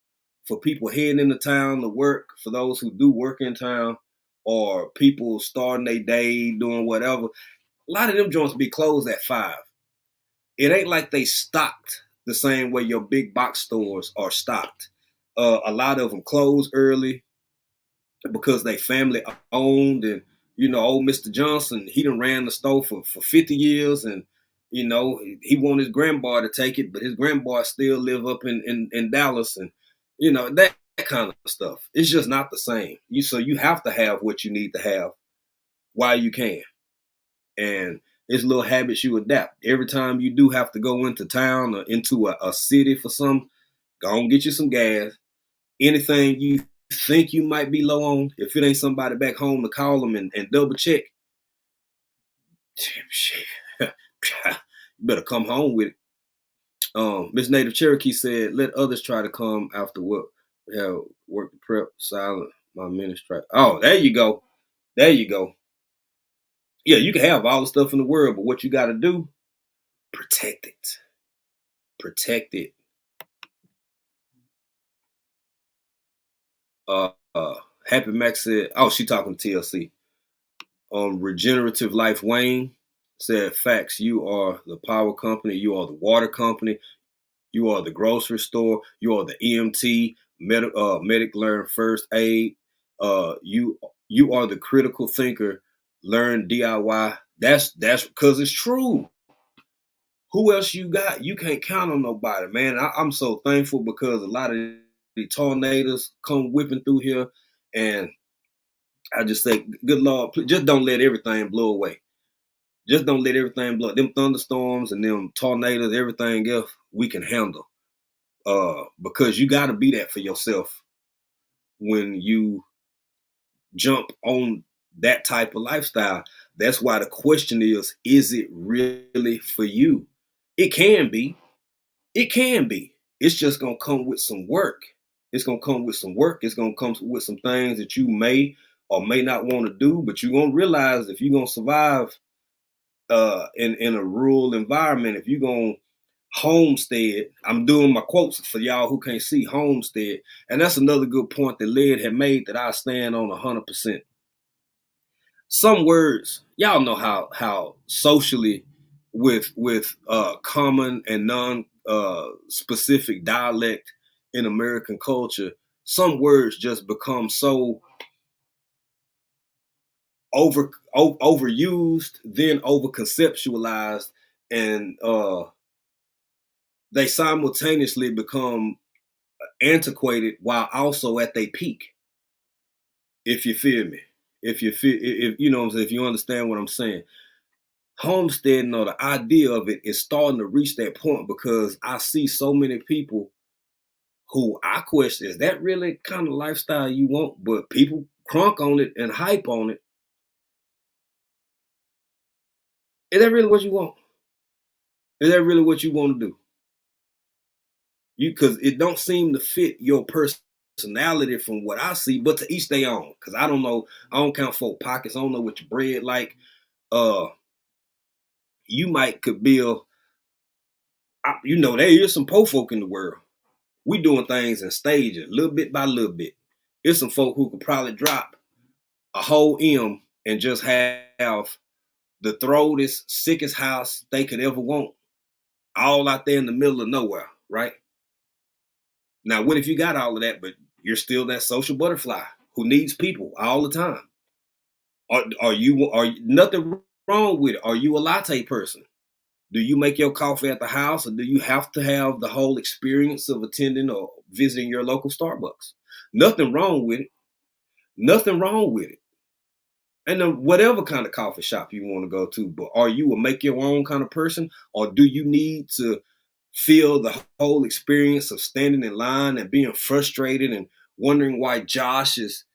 for people heading into town to work, for those who do work in town, or people starting their day doing whatever. A lot of them joints be closed at 5. It ain't like they stocked the same way your big box stores are stocked. A lot of them close early because they family owned, and old Mr. Johnson, he done ran the store for 50 years, and he want his grandboy to take it, but his grandboy still live up in Dallas, and that kind of stuff. It's just not the same. So you have to have what you need to have while you can. And it's little habits you adapt. Every time you do have to go into town or into a city for some, go and get you some gas. Anything you think you might be low on, if it ain't somebody back home to call them and double check, you better come home with it. Miss Native Cherokee said, let others try to come after what we have work the prep silent my ministry. Oh, there you go. There you go. Yeah, you can have all the stuff in the world, but what you got to do, protect it. Protect it. Uh, uh, Happy Max said, oh, she talking to TLC. Regenerative Life Wayne said, facts, you are the power company, you are the water company, you are the grocery store, you are the EMT, medic learn first aid, you are the critical thinker, learn DIY. That's because it's true. Who else you got? You can't count on nobody, man. I'm so thankful because a lot of the tornadoes come whipping through here, and I just say, good Lord, just don't let everything blow away. Just don't let everything blow. Them thunderstorms and them tornadoes, everything else, we can handle. Because you got to be that for yourself when you jump on that type of lifestyle. That's why the question is it really for you? It can be. It can be. It's just gonna come with some work. It's gonna come with some work. It's gonna come with some things that you may or may not want to do, but you're gonna realize if you're gonna survive in a rural environment, if you're gonna homestead, I'm doing my quotes for y'all who can't see homestead, and that's another good point that Led had made that I stand on 100%. Some words, y'all know how socially with common and non specific dialect in American culture, some words just become so overused, then over conceptualized, and they simultaneously become antiquated while also at their peak. If you feel me, if you know what I'm saying, if you understand what I'm saying, homesteading or the idea of it is starting to reach that point because I see so many people who I question, is that really kind of lifestyle you want? But people crunk on it and hype on it. Is that really what you want? Is that really what you want to do? Because it don't seem to fit your personality from what I see, but to each their own. Because I don't know, I don't count for pockets. I don't know what your bread like. Uh, you might could build. There is some poor folk in the world. We doing things in stages, little bit by little bit. There's some folk who could probably drop a whole M and just have the throatest, sickest house they could ever want, all out there in the middle of nowhere, right? Now, what if you got all of that, but you're still that social butterfly who needs people all the time? Are nothing wrong with it? Are you a latte person? Do you make your coffee at the house, or do you have to have the whole experience of attending or visiting your local Starbucks? Nothing wrong with it. Nothing wrong with it. And then whatever kind of coffee shop you want to go to, but are you a make your own kind of person, or do you need to feel the whole experience of standing in line and being frustrated and wondering why Josh is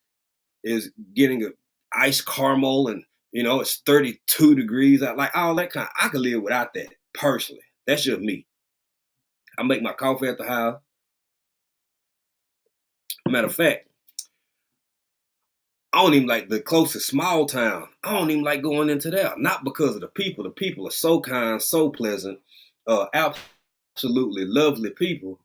getting a ice caramel and it's 32 degrees? I like all that I could live without that personally. That's just me. I make my coffee at the house. Matter of fact, I don't even like the closest small town. I don't even like going into there. Not because of the people. The people are so kind, so pleasant, absolutely lovely people.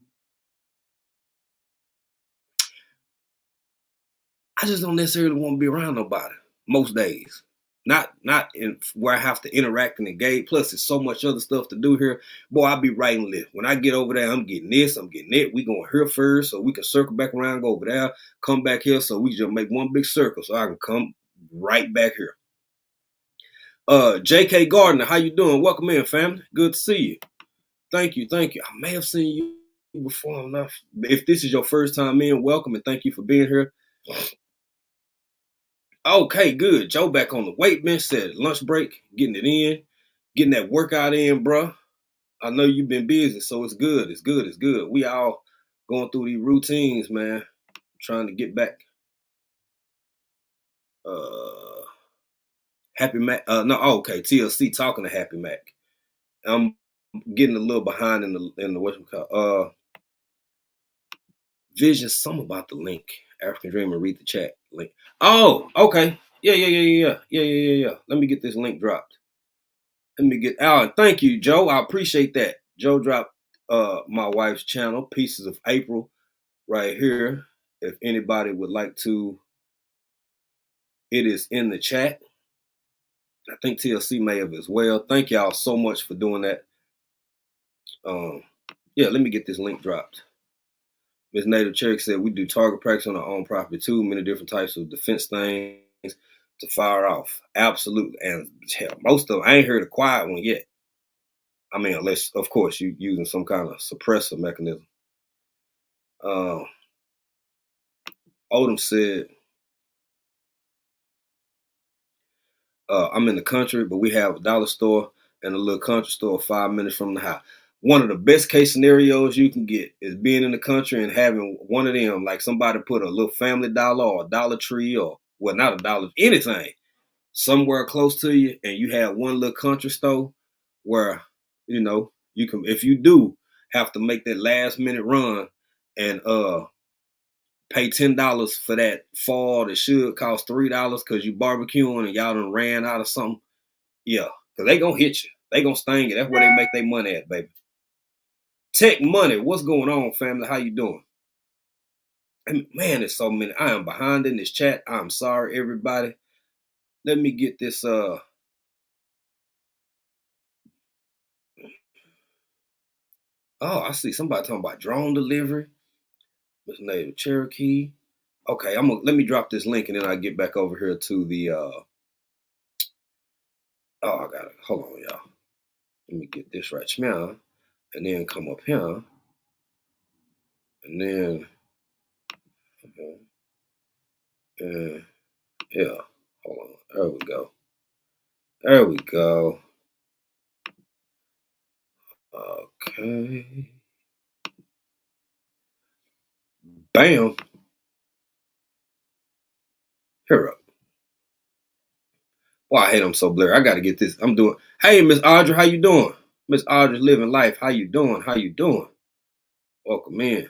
I just don't necessarily want to be around nobody most days. Not in where I have to interact and engage. Plus, there's so much other stuff to do here. Boy, I'll be writing lists. When I get over there, I'm getting this, I'm getting it. We going here first, so we can circle back around, go over there, come back here, so we just make one big circle, so I can come right back here. J.K. Gardner, how you doing? Welcome in, family. Good to see you. Thank you. I may have seen you before. I'm not. If this is your first time in, welcome and thank you for being here. Okay, good. Joe back on the weight bench, said lunch break, getting it in, getting that workout in, bro. I know you've been busy, so it's good. It's good. We all going through these routines, man. Trying to get back. Happy Mac. Okay. TLC talking to Happy Mac. I'm getting a little behind in the what you call Vision. Some about the link. African Dreamer. Read the chat link. Oh, okay. Yeah. Let me get this link dropped. Thank you, Joe. I appreciate that. Joe dropped my wife's channel, Pieces of April, right here. If anybody would like to, it is in the chat. I think TLC may have as well. Thank y'all so much for doing that. Let me get this link dropped. Ms. Native Cherry said we do target practice on our own property too, many different types of defense things to fire off. Absolutely. And hell, most of them, I ain't heard a quiet one yet. I mean, unless, of course, you using some kind of suppressor mechanism. Odom said, I'm in the country, but we have a dollar store and a little country store 5 minutes from the house. One of the best case scenarios you can get is being in the country and having one of them, like somebody put a little Family Dollar or a Dollar Tree or, well, not a dollar, anything, somewhere close to you, and you have one little country store where, you can, if you do have to make that last minute run and pay $10 for that fall that should cost $3 because you barbecuing and y'all done ran out of something. Yeah, because they gonna hit you. They gonna sting you. That's where they make their money at, baby. Tech Money, what's going on, family? How you doing? And man, there's so many. I am behind in this chat. I'm sorry, everybody. Let me get this. Oh, I see somebody talking about drone delivery. Miss Native Cherokee. Okay, let me drop this link and then I'll get back over here to the. I got it. Hold on, y'all. Let me get this right now, and then come up here, and then. Yeah, hold on. There we go. Okay. Bam. Here up. Well, I hate I'm so blurry. I gotta get this. I'm doing. Hey, Miss Audrey, how you doing? Miss Audrey's living life. How you doing? Welcome in.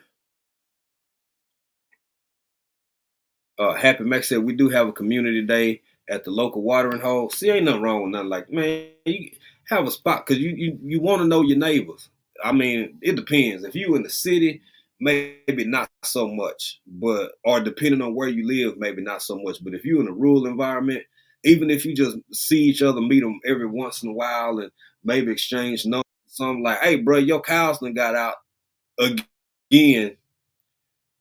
Happy Max said we do have a community day at the local watering hole. See, ain't nothing wrong with nothing. Like, man, you have a spot because you want to know your neighbors. I mean, it depends. If you in the city, maybe not so much, but or depending on where you live, maybe not so much. But if you in a rural environment, even if you just see each other, meet them every once in a while, and maybe exchange numbers, something like, "Hey, bro, your cows done got out again.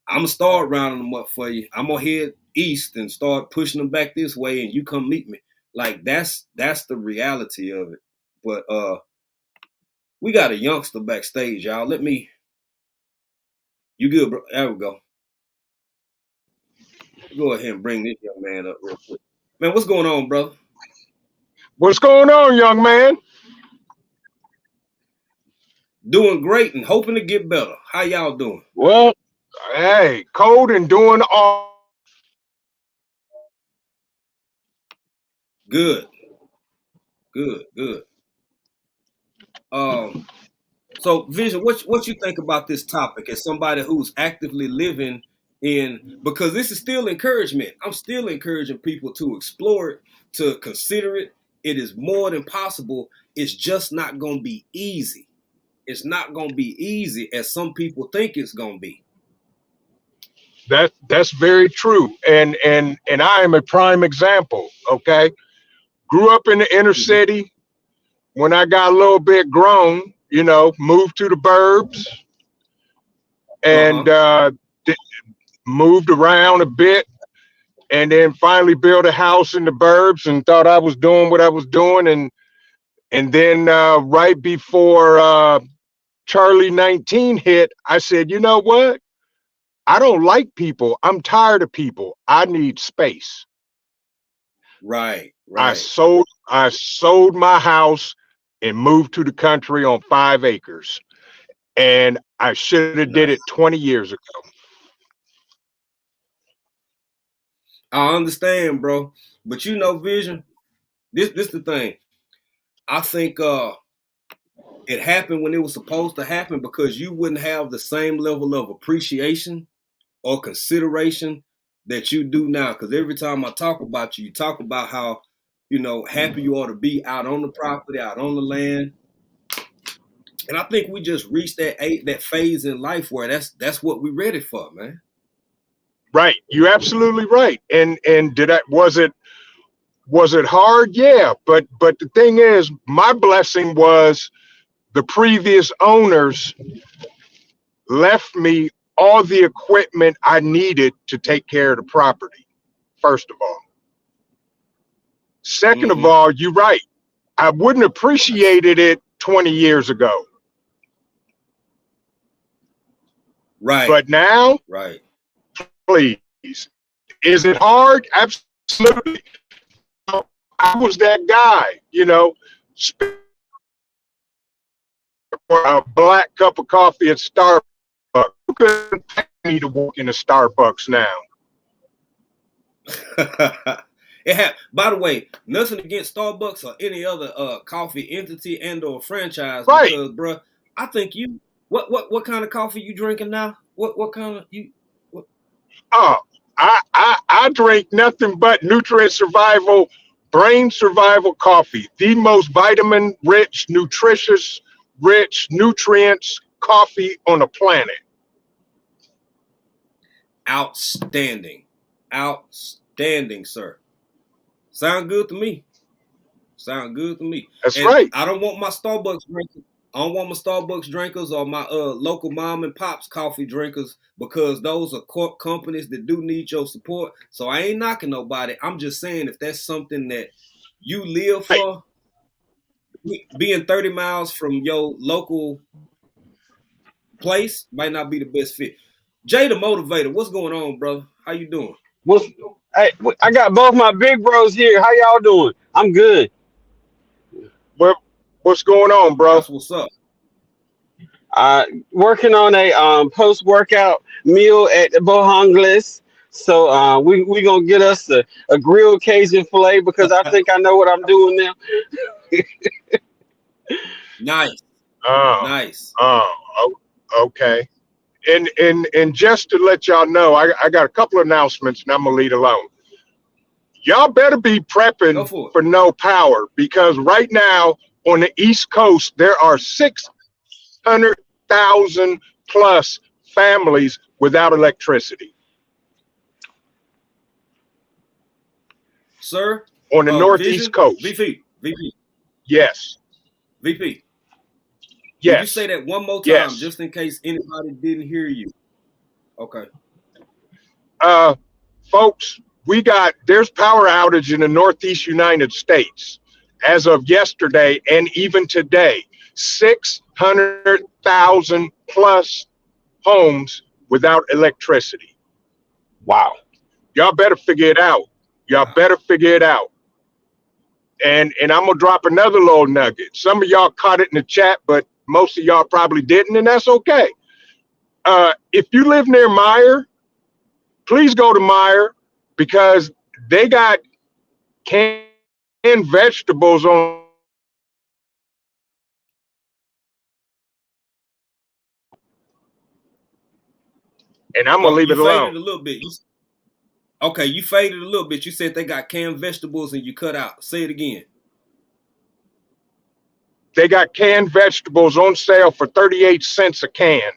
I'm gonna start rounding them up for you. I'm gonna head east and start pushing them back this way, and you come meet me." Like that's the reality of it. But we got a youngster backstage, y'all. You good, bro? There we go. Go ahead and bring this young man up real quick. Man, what's going on, brother? What's going on, young man? Doing great and hoping to get better. How y'all doing? Well, hey, cold and doing all. Good. Good. So, Vision, what you think about this topic as somebody who's actively living in, because this is still encouragement. I'm still encouraging people to explore it, to consider it. It is more than possible. It's just not going to be easy. It's not going to be easy as some people think it's going to be. That's very true, and I am a prime example. Okay, grew up in the inner city. When I got a little bit grown, moved to the burbs and moved around a bit, and then finally built a house in the burbs and thought I was doing what I was doing, and then right before Charlie 19 hit, I said, you know what? I don't like people. I'm tired of people. I need space. Right. I sold my house and moved to the country on 5 acres. And I should have did it 20 years ago. I understand, bro. But Vision, this the thing. I think it happened when it was supposed to happen because you wouldn't have the same level of appreciation or consideration that you do now. Because every time I talk about you, you talk about how, happy you ought to be out on the property, out on the land. And I think we just reached that phase in life where that's what we're ready for, man. Right. You're absolutely right. And was it hard? Yeah. But the thing is, my blessing was the previous owners left me all the equipment I needed to take care of the property, first of all. Second of all, you're right. I wouldn't have appreciated it 20 years ago. Right. But now, right. Please. Is it hard? Absolutely. I was that guy, for a black cup of coffee at Starbucks. You couldn't pay me to work in a Starbucks now. By the way, nothing against Starbucks or any other coffee entity and or franchise, right? Because, bro, I think what kind of coffee you drinking now? What kind of you? What? Oh, I drink nothing but nutrient survival, brain survival coffee. The most vitamin rich, nutritious, rich nutrients coffee on the planet. Outstanding, sir. Sound good to me. That's and right. I don't want my Starbucks drinkers. I don't want my Starbucks drinkers or my local mom and pops coffee drinkers because those are companies that do need your support. So I ain't knocking nobody. I'm just saying if that's something that you live for, being 30 miles from your local place might not be the best fit. Jay the Motivator, what's going on, brother? How you doing? Hey, I got both my big bros here. How y'all doing? I'm good. What's going on, bro? That's what's up. Working on a post-workout meal at the Bohangles. So we gonna get us a grilled Cajun filet because I think I know what I'm doing now. Nice. Oh, nice. Oh, okay. And just to let y'all know, I got a couple of announcements, and I'm gonna leave alone. Y'all better be prepping for no power, because right now on the East Coast there are 600,000 plus families without electricity. Sir, on the Northeast coast. VP. Yes. VP. Yes. Can you say that one more time, yes. just in case anybody didn't hear you? Okay. Folks, there's power outage in the Northeast United States as of yesterday and even today. 600,000 plus homes without electricity. Wow. Y'all better figure it out. Y'all better figure it out. And I'm gonna drop another little nugget. Some of y'all caught it in the chat, but most of y'all probably didn't, and that's okay. If you live near Meyer, please go to Meyer, because they got canned vegetables on. And I'm gonna leave it alone. Faded a little bit. Okay, you faded a little bit. You said they got canned vegetables and you cut out. Say it again. They got canned vegetables on sale for 38 cents a can.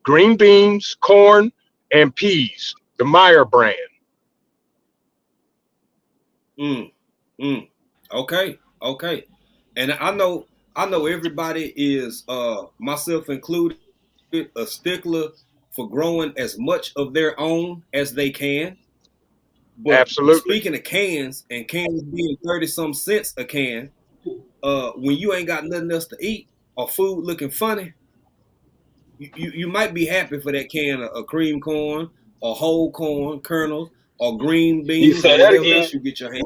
Green beans, corn, and peas. The Meyer brand. Okay. And I know everybody is, myself included, a stickler for growing as much of their own as they can. But absolutely. Speaking of cans, and cans being 30-some cents a can, when you ain't got nothing else to eat or food looking funny, you might be happy for that can of cream corn or whole corn kernels or green beans or whatever else you get your hand.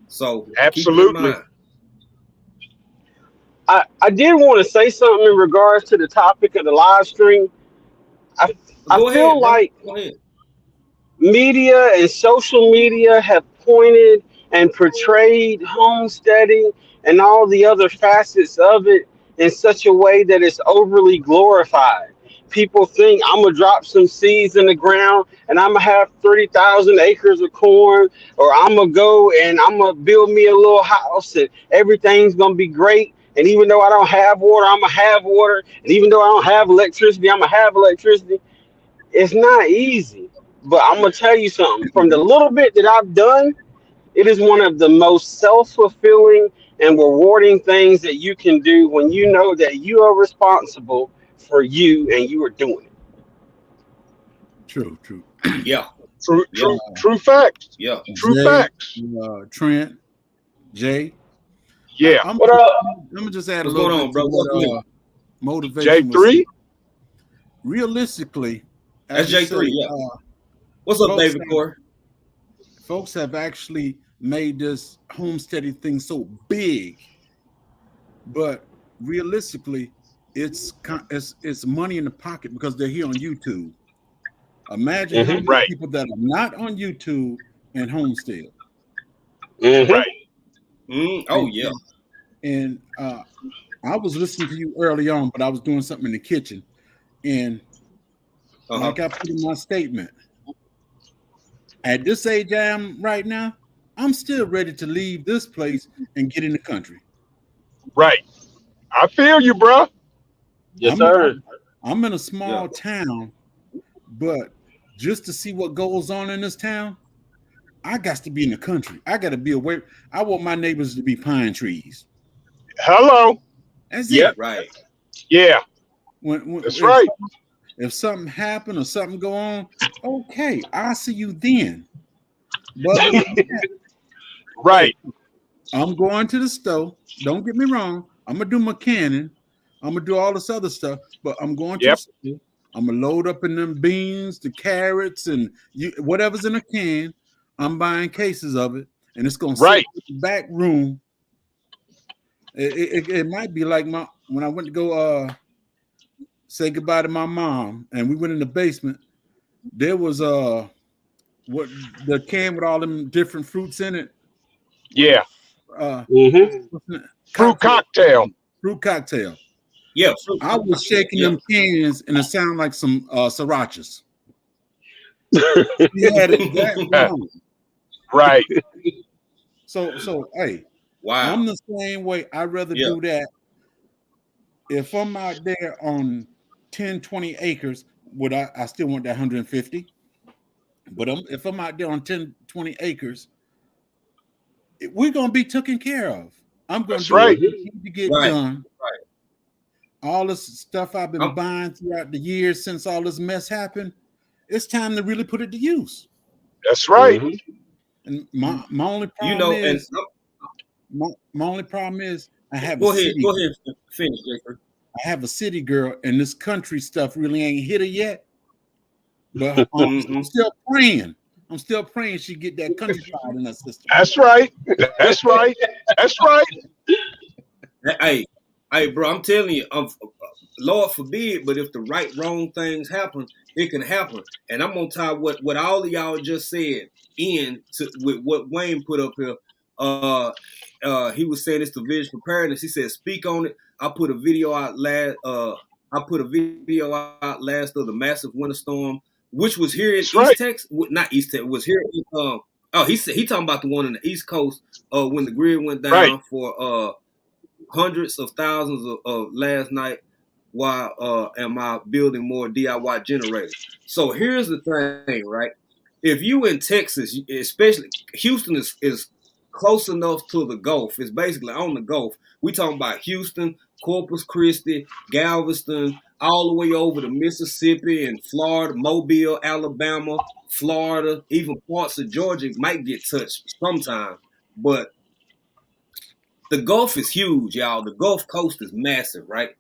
So absolutely. Keep it in mind. I did want to say something in regards to the topic of the live stream. I feel like media and social media have pointed and portrayed homesteading and all the other facets of it in such a way that it's overly glorified. People think I'm gonna drop some seeds in the ground and I'm gonna have 30,000 acres of corn, or I'm gonna go and I'm gonna build me a little house and everything's gonna be great. And even though I don't have water, I'm gonna have water. And even though I don't have electricity, I'm gonna have electricity. It's not easy. But I'm gonna tell you something. From the little bit that I've done, it is one of the most self-fulfilling and rewarding things that you can do when you know that you are responsible for you and you are doing it. True. Yeah. True facts. Yeah. True facts. Trent, Jay. Yeah. What up? I'm gonna just add What's a little going on, bro? Motivation. J3. Realistically, that's J3. Yeah. What's up, David Corey? Folks have actually made this homesteading thing so big, but realistically, it's money in the pocket because they're here on YouTube. Imagine how many people that are not on YouTube and homestead. Right. Oh yeah. And I was listening to you early on, but I was doing something in the kitchen, and like I put in my statement, at this age I am right now, I'm still ready to leave this place and get in the country. Right. I feel you, bro. Yes, sir. I'm in a small town, but just to see what goes on in this town, I got to be in the country. I got to be away. I want my neighbors to be pine trees. Hello. That's it. Right. Yeah. That's right. If something happened or something go on, okay, I'll see you then. But right. I'm going to the store. Don't get me wrong. I'm gonna do my canning. I'm gonna do all this other stuff, but I'm going to the store. I'm gonna load up in them beans, the carrots, and whatever's in a can. I'm buying cases of it, and it's gonna sit in the back room. It might be like when I went to go say goodbye to my mom, and we went in the basement. There was what the can with all them different fruits in it. Yeah. Fruit cocktail. Yeah, I was shaking them cans and it sounded like some srirachas. He had it that wrong. Right. So hey, Wow. I'm the same way. I'd rather do that. If I'm out there on 10, 20 acres, would I still want that 150? But if I'm out there on 10, 20 acres, we're gonna be taken care of. I'm gonna That's do what right. I need to get Right. done. Right. All this stuff I've been buying throughout the years since all this mess happened, it's time to really put it to use. That's right. And my only problem You know, is and my only problem is I have go a ahead, city. finish, Jeffrey. I have a city girl, and this country stuff really ain't hit her yet. But I'm still praying. I'm still praying she get that country side in her system. That's right. That's right. That's right. Hey, bro, I'm telling you, Lord forbid, but if the wrong things happen, it can happen. And I'm gonna tie what all of y'all just said with what Wayne put up here. He was saying it's the vision preparedness. He said, "Speak on it." I put a video out last. Of the massive winter storm, which was here in East Texas, not East Texas. Was here. He talking about the one in the East Coast. When the grid went down for hundreds of thousands of last night, while am I building more DIY generators? So here's the thing, right? If you in Texas, especially Houston is close enough to the Gulf. It's basically on the Gulf. We talking about Houston, Corpus Christi, Galveston, all the way over to Mississippi and Florida, Mobile, Alabama, Florida, even parts of Georgia might get touched sometime. But the Gulf is huge, y'all. The Gulf Coast is massive, right?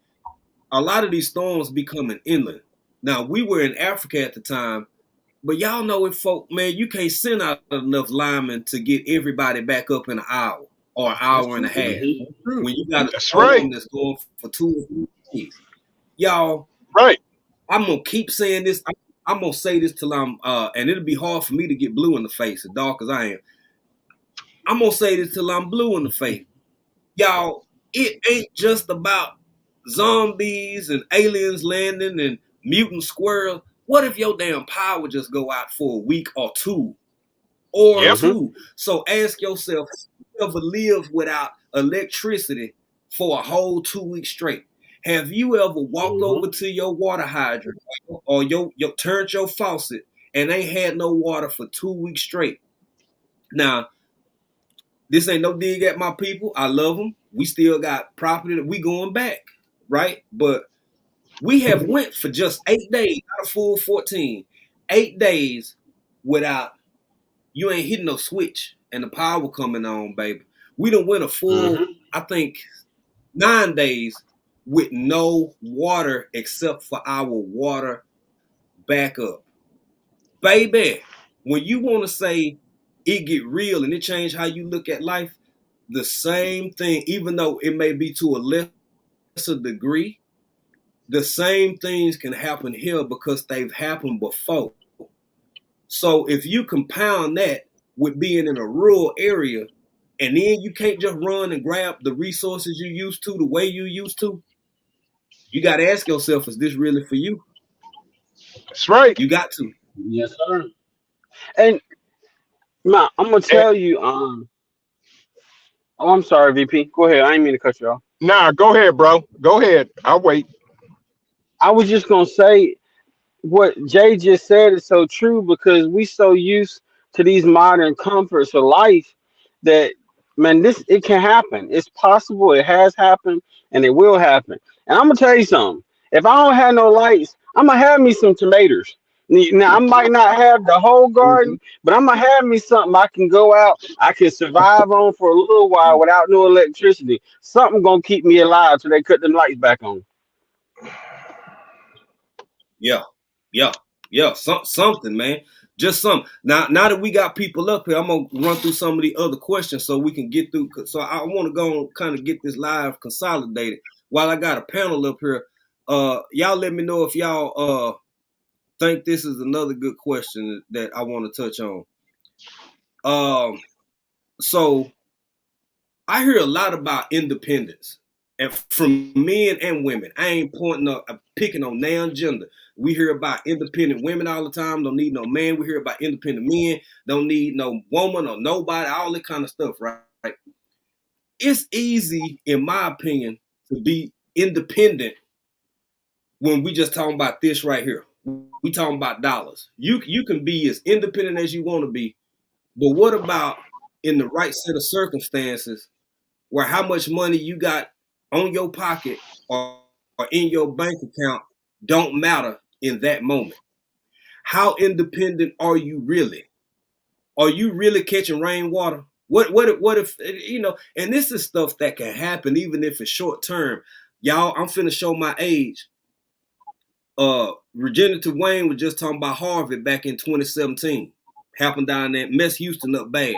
A lot of these storms be coming inland. Now, we were in Africa at the time, but y'all know if folk, man, you can't send out enough linemen to get everybody back up in an hour or an hour and a half. When you got a storm that's going for 2 or 3 days. Y'all, I'm going to keep saying this. I'm going to say this till I'm, and it'll be hard for me to get blue in the face, as dark as I am. I'm going to say this till I'm blue in the face. Y'all, it ain't just about zombies and aliens landing and mutant squirrels. What if your damn power just go out for a week or two? So ask yourself, have you ever lived without electricity for a whole 2 weeks straight? Have you ever walked over to your water hydrant or turned your faucet and ain't had no water for 2 weeks straight? Now, this ain't no dig at my people. I love them. We still got property that we going back, right? But we have went for just 8 days, not a full 14. 8 days without, you ain't hitting no switch and the power coming on, baby. We done went a full, I think, 9 days with no water except for our water backup. Baby, when you want to say it get real and it change how you look at life, the same thing, even though it may be to a lesser degree, the same things can happen here because they've happened before. So if you compound that with being in a rural area, and then you can't just run and grab the resources you used to the way you used to, you got to ask yourself, is this really for you? That's right. You got to. Yes, sir. And Ma, I'm gonna tell you. Oh, I'm sorry, VP. Go ahead. I didn't mean to cut you off. Nah, go ahead, bro. Go ahead. I'll wait. I was just gonna say what Jay just said is so true because we so used to these modern comforts of life that man, it can happen. It's possible. It has happened, and it will happen. And I'm gonna tell you something. If I don't have no lights, I'm gonna have me some tomatoes. Now I might not have the whole garden, but I'm gonna have me something I can go out. I can survive on for a little while without no electricity. Something gonna keep me alive till they cut the lights back on. Yeah. Something, man. Just something. Now that we got people up here, I'm gonna run through some of the other questions so we can get through. So I want to go and kind of get this live consolidated. While I got a panel up here, y'all let me know if y'all think this is another good question that I want to touch on. So I hear a lot about independence. and from men and women. I ain't pointing up, picking on now gender. We hear about independent women all the time. Don't need no man. We hear about independent men. Don't need no woman or nobody. All that kind of stuff, right? It's easy, in my opinion, to be independent when we just talking about this right here. We talking about dollars. You can be as independent as you want to be, but what about in the right set of circumstances where how much money you got on your pocket or in your bank account don't matter in that moment? How independent are you really? Are you really catching rainwater? What if you know? And this is stuff that can happen even if it's short term. Y'all, I'm finna show my age. Regenerative Wayne was just talking about Harvey back in 2017. Happened down there, messed Houston up bad.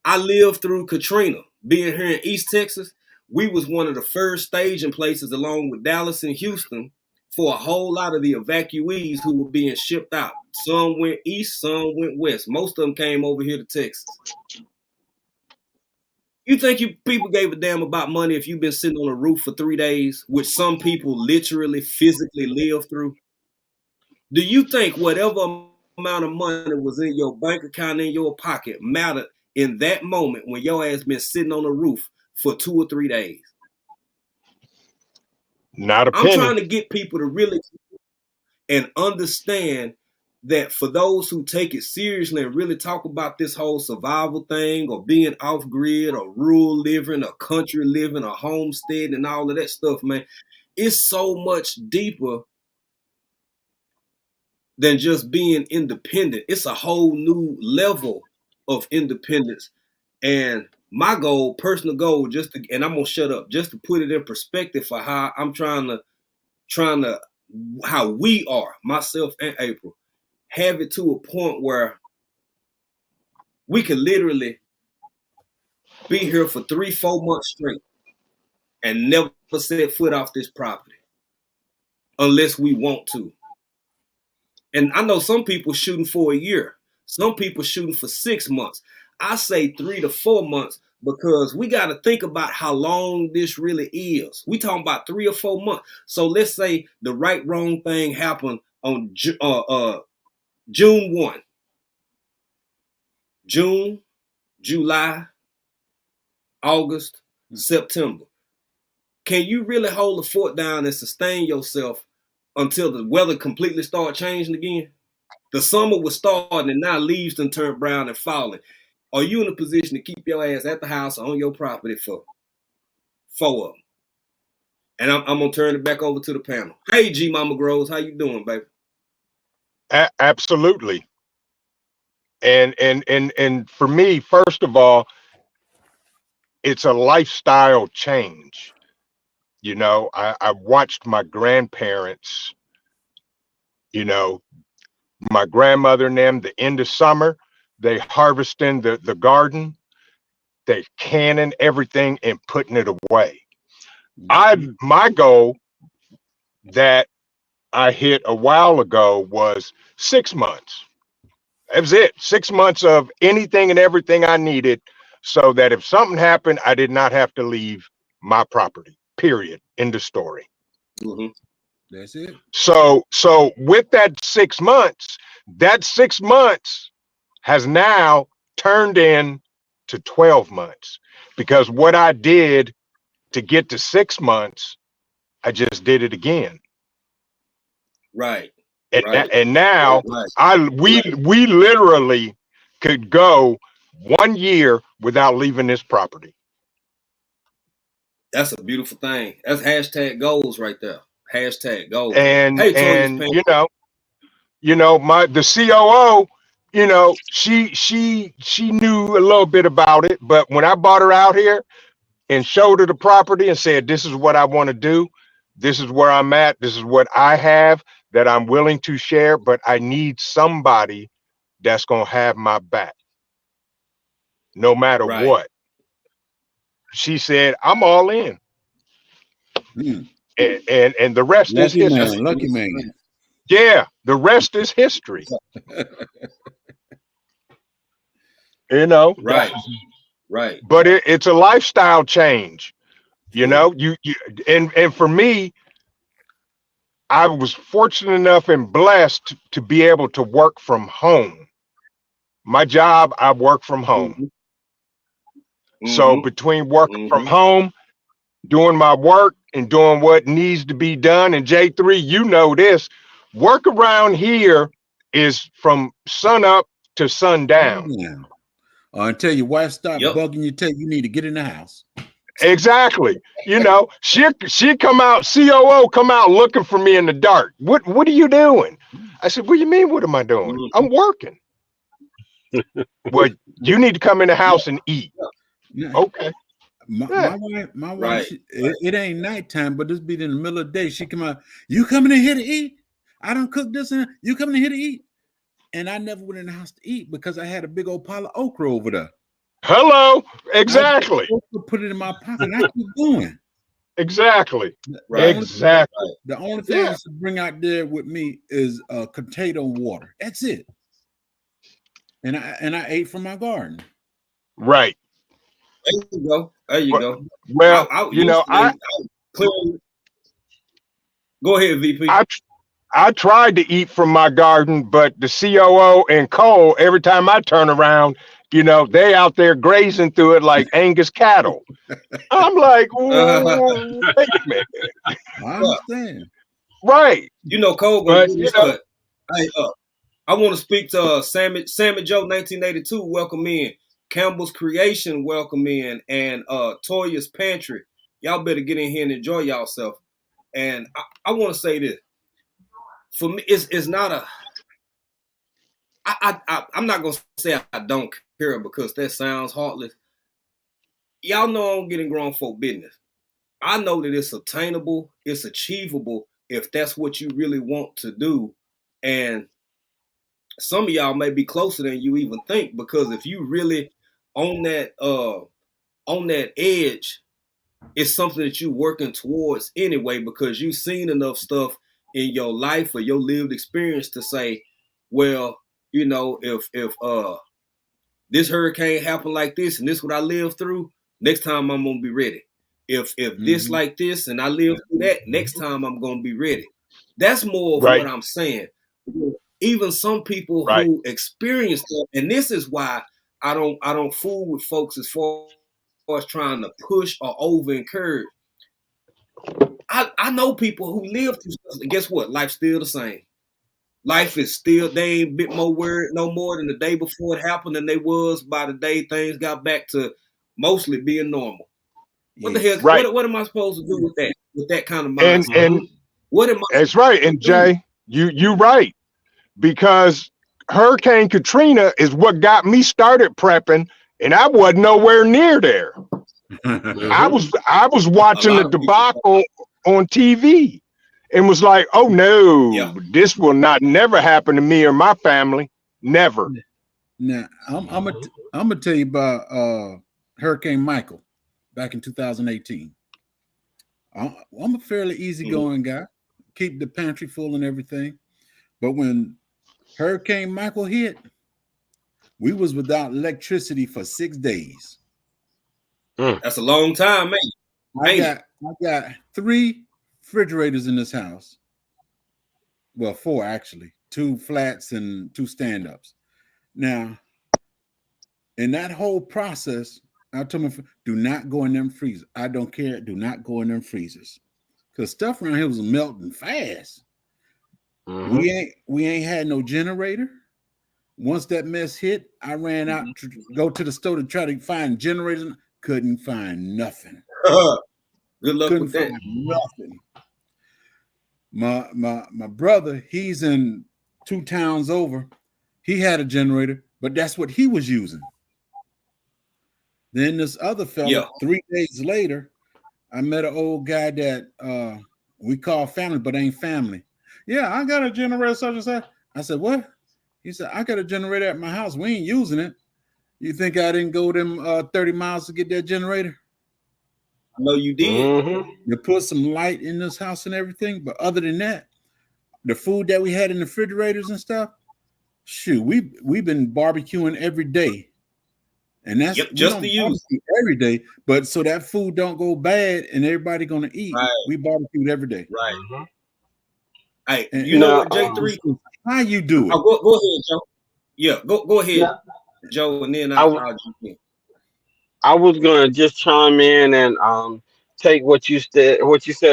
I lived through Katrina. Being here in East Texas, we was one of the first staging places along with Dallas and Houston for a whole lot of the evacuees who were being shipped out. Some went east, some went west. Most of them came over here to Texas. You think people gave a damn about money if you've been sitting on a roof for 3 days, which some people literally physically live through? Do you think whatever amount of money was in your bank account, in your pocket, mattered in that moment when your ass been sitting on a roof for 2 or 3 days? Not a penny. I'm trying to get people to really and understand that for those who take it seriously and really talk about this whole survival thing or being off grid or rural living or country living or homestead and all of that stuff, man, it's so much deeper than just being independent. It's a whole new level of independence. And my goal, personal goal, and I'm gonna shut up, just to put it in perspective for how I'm trying to how we are, myself and April, have it to a point where we can literally be here for 3-4 months straight and never set foot off this property unless we want to. And I know some people shooting for a year. Some people shooting for 6 months. I say 3 to 4 months because we got to think about how long this really is. We talking about 3 or 4 months. So let's say the right wrong thing happened on June 1. June, July, August, September. Can you really hold the fort down and sustain yourself until the weather completely start changing again? The summer was starting and now leaves done turned brown and falling. Are you in a position to keep your ass at the house or on your property for 4 of them? And I'm gonna turn it back over to the panel. Hey, G Mama Groves, how you doing, baby? Absolutely. And for me, first of all, it's a lifestyle change. You know, I watched my grandparents, you know, my grandmother and them, the end of summer, they harvesting the garden, they canning everything and putting it away. My goal that I hit a while ago was 6 months. That was it. 6 months of anything and everything I needed so that if something happened, I did not have to leave my property, period. End of story. Mm-hmm. That's it. So with that 6 months, that 6 months has now turned in to 12 months because what I did to get to 6 months, I just did it again. Right. And now we literally could go 1 year without leaving this property. That's a beautiful thing. That's hashtag goals right there. Hashtag goals. And hey, and you know the COO, you know, she knew a little bit about it, but when I brought her out here and showed her the property and said, this is what I want to do, this is where I'm at, this is what I have that I'm willing to share, but I need somebody that's going to have my back no matter what. She said, I'm all in. And the rest is history. Lucky man. Yeah, the rest is history. You know, right. But it's a lifestyle change. You know, you and for me, I was fortunate enough and blessed to be able to work from home. My job, I work from home. Mm-hmm. So Mm-hmm. between working from Mm-hmm. home, doing my work and doing what needs to be done, and J3, you know this, work around here is from sun up to sundown. Yeah. Until your wife start Yep. bugging you, tell you need to get in the house. Exactly. You know, she come out, COO come out looking for me in the dark. What are you doing? I said, what do you mean, what am I doing? Mm-hmm. I'm working. Well, you need to come in the house and eat. Yeah. Okay. My wife, Right. it ain't nighttime, but this be in the middle of the day. She come out, you coming in here to eat? I don't cook this and you coming in here to eat? And I never went in the house to eat because I had a big old pile of okra over there. Hello. Exactly. I put it in my pocket and I keep going. Exactly. Right. Exactly. The only thing I used to bring out there with me is potato water. That's it. And I ate from my garden. Right. There you go. There you go. Well, you know, go ahead, VP. I tried to eat from my garden, but the COO and Cole, every time I turn around, you know, they out there grazing through it like Angus cattle. I'm like, wait a minute. I understand. Right. You know, Cole, but you know, hey, I want to speak to Sammy Joe 1982. Welcome in. Campbell's Creation. Welcome in. And Toya's Pantry. Y'all better get in here and enjoy yourself. And I want to say this. For me, it's not a. I'm not gonna say I don't care because that sounds heartless. Y'all know I'm getting grown folk business. I know that it's attainable, it's achievable if that's what you really want to do. And some of y'all may be closer than you even think, because if you really on that edge, it's something that you're working towards anyway, because you've seen enough stuff in your life or your lived experience to say, well, you know, if this hurricane happened like this and this what I lived through, next time I'm gonna be ready. If this like this and I live through that, next time I'm gonna be ready. That's more of what I'm saying. Even some people who experience that, and this is why I don't fool with folks as far as trying to push or over encourage. I know people who live through stuff, and guess what? Life's still the same. Life is still, they ain't a bit more worried no more than the day before it happened than they was by the day things got back to mostly being normal. What the hell? What am I supposed to do with that? With that kind of mindset? And what am I? That's right. And Jay, you right. Because Hurricane Katrina is what got me started prepping, and I wasn't nowhere near there. I was watching the debacle on TV and was like, oh no, this will never happen to me or my family. Never. Now I'm gonna tell you about Hurricane Michael back in 2018. I'm a fairly easygoing guy, keep the pantry full and everything. But when Hurricane Michael hit, we was without electricity for 6 days. That's a long time, man. I got 3 refrigerators in this house. Well, 4 actually, 2 flats and 2 stand-ups. Now, in that whole process, I told them, do not go in them freezers. I don't care. Do not go in them freezers. Because stuff around here was melting fast. We ain't had no generator. Once that mess hit, I ran out to go to the store to try to find generators. Couldn't find nothing. Good luck with that. Nothing. My brother, he's in 2 towns over. He had a generator, but that's what he was using. Then this other fella, 3 days later, I met an old guy that we call family, but ain't family. Yeah, I got a generator, such and such. I said, what? He said, I got a generator at my house. We ain't using it. You think I didn't go them 30 miles to get that generator? I know you did. You put some light in this house and everything, but other than that, the food that we had in the refrigerators and stuff, shoot, we've been barbecuing every day And that's Yep, we just don't to use. barbecue every day, but so that food don't go bad and everybody gonna eat. Right. We barbecue every day. Right. Mhm. Hey, And you know Now, what, J3? how you do it? Oh, go ahead, Joe. Yeah, go ahead, now Joe, and then I, I'll w- jump in. I was gonna just chime in and take what you said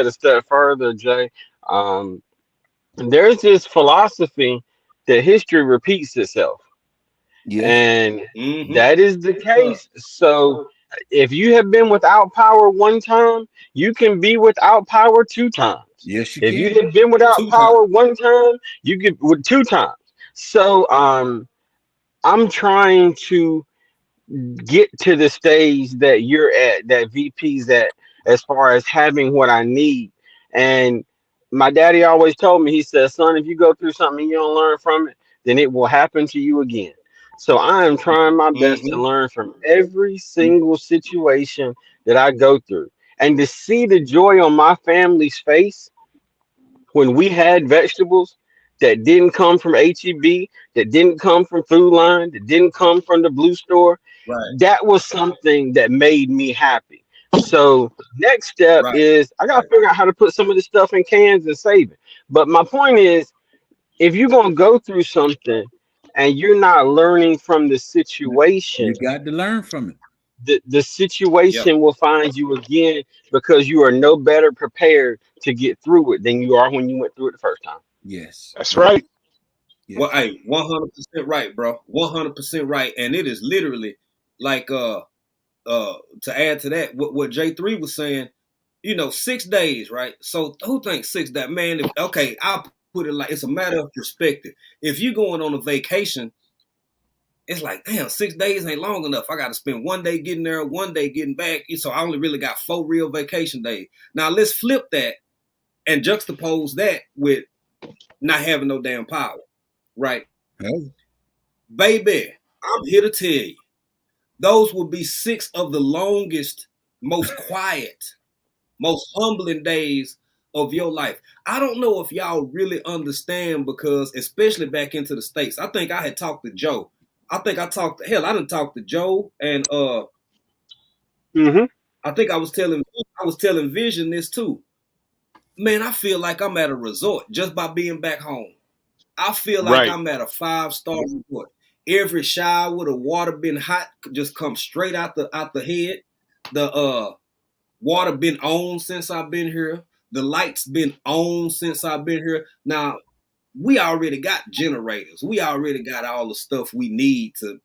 a step further, Jay. Um, there's this philosophy that history repeats itself, Yes. and Mm-hmm. that is the case. So if you have been without power one time, you can be without power two times. Yes, you If you can. have been without 2 times. power one time, you get with two times. So I'm trying to get to the stage that you're at, that VP's at, as far as having what I need. And my daddy always told me, he said, son, if you go through something and you don't learn from it, then it will happen to you again. So I am trying my best to Mm-hmm. learn from every single situation that I go through. And to see the joy on my family's face when we had vegetables that didn't come from HEB, that didn't come from Food Line, that didn't come from the blue store, Right. that was something that made me happy. So next step Right. is I gotta figure out how to put some of this stuff in cans and save it. But my point is, if you're gonna go through something and you're not learning from the You situation, got to learn from it. the Yep. situation will find you again because you are no better prepared to get through it than you are when you went through it the first time. Yes. That's right. Well, Yes. hey, 100% right, bro. 100% right. And it is literally like to add to that, what J3 was saying, 6 days, right? So who thinks 6 days? Man, okay, I'll put it like it's a matter of perspective. If you're going on a vacation, it's like, damn, 6 days ain't long enough. I got to spend one day getting there, one day getting back. So I only really got 4 real vacation days. Now let's flip that and juxtapose that with not having no damn power, right? Hey, Baby, I'm here to tell you, those will be 6 of the longest, most quiet, most humbling days of your life. I don't know if y'all really understand because, especially back into the States, I think I had talked to Joe. I think I didn't talk to Joe and Mm-hmm. I think I was telling Vision this too. Man, I feel like I'm at a resort just by being back home. I feel like Right. I'm at a 5-star resort. Every shower, the water been hot, just come straight out the head. The water been on since I've been here. The lights been on since I've been here. Now we already got generators. We already got all the stuff we need to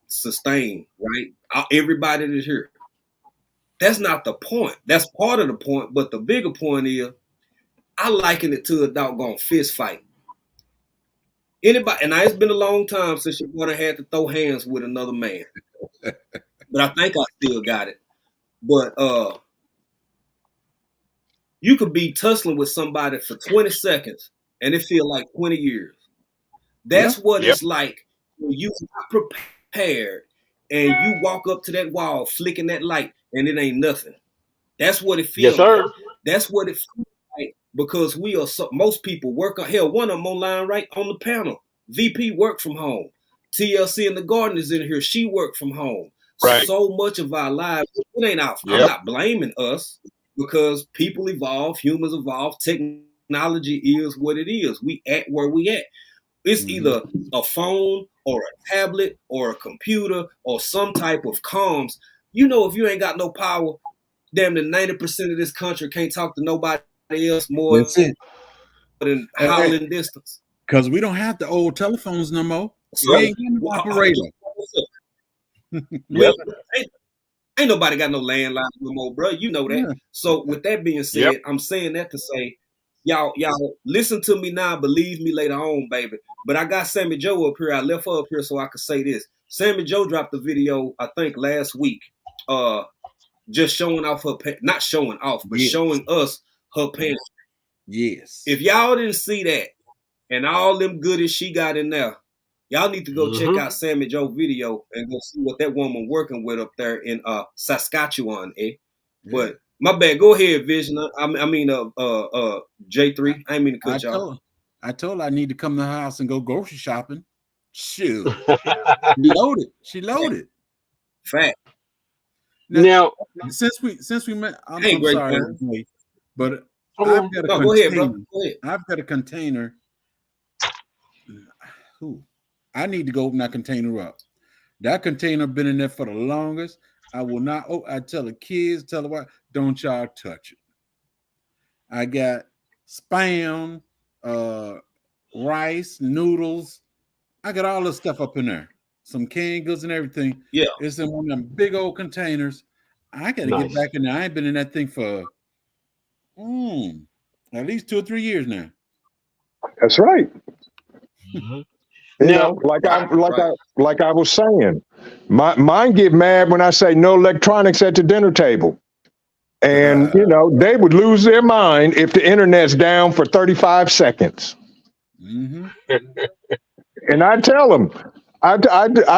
sustain, right? Everybody that's here. That's not the point. That's part of the point, but the bigger point is I liken it to a doggone fist fight. Anybody, and it's been a long time since your boy had to throw hands with another man, but I think I still got it. But you could be tussling with somebody for 20 seconds and it feel like 20 years. yeah. That's what Yep. it's like when you not prepared and you walk up to that wall flicking that light and it ain't nothing. That's what it Yes, feel like. sir. That's what it feels like because we are most people work on hell. One of them online right on the panel. VP work from home. TLC and the garden is in here. She worked from home. Right. So much of our lives, it ain't our. I'm Yep. not blaming us because people evolve, humans evolve, technology is what it is. We at where we at. It's Mhm. either a phone or a tablet or a computer or some type of comms. If you ain't got no power, damn the 90% of this country can't talk to nobody else more That's it. than howling distance. Because we don't have the old telephones no more. We So ain't got no operator. we Yep. ain't nobody got no landline no more, bro. You know that. Yeah. So with that being Yep. said, I'm saying that to say, y'all listen to me now, believe me later on, baby. But I got Sammy Joe up here. I left her up here so I could say this. Sammy Joe dropped a video, I think last week, just showing off not showing off, but Yes. showing us her pants. Yes. If y'all didn't see that and all them goodies she got in there, y'all need to go check Mm-hmm. out Sammy Joe video and go see what that woman working with up there in Saskatchewan, eh? Yeah. But my bad. Go ahead, Vision. I mean, J3. I ain't mean to cut y'all. I told her I need to come to the house and go grocery shopping. Shoot. She loaded. Fact. Now, since we met, Hey, I'm great sorry, man. Jay, but come I've on. got a No, go ahead, bro. container. Go ahead. I've got a container. Who? I need to go open that container up. That container been in there for the longest. I will not. Oh, I tell the kids, tell the wife, don't y'all touch it. I got spam, rice, noodles. I got all this stuff up in there. Some canned goods and everything. Yeah. It's in one of them big old containers. I got to get Nice. back in there. I ain't been in that thing for at least 2 or 3 years now. That's right. Mhm. You Now, know, like Right. I was saying, mine get mad when I say no electronics at the dinner table. And you know, they would lose their mind if the internet's down for 35 seconds. Mm-hmm. And I tell them, I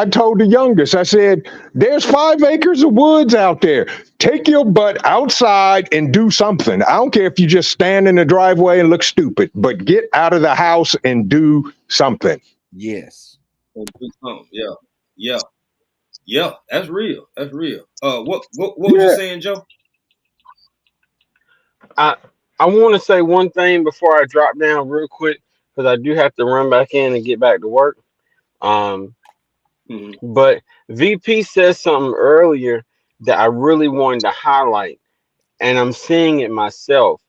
told the youngest, I said, there's 5 acres of woods out there. Take your butt outside and do something. I don't care if you just stand in the driveway and look stupid, but get out of the house and do something. Yes. Yeah. Yeah. Yeah. That's real. That's real. What was you Yeah. saying, Joe? I want to say one thing before I drop down real quick because I do have to run back in and get back to work. Um, Mhm. but VP said something earlier that I really wanted to highlight, and I'm seeing it myself.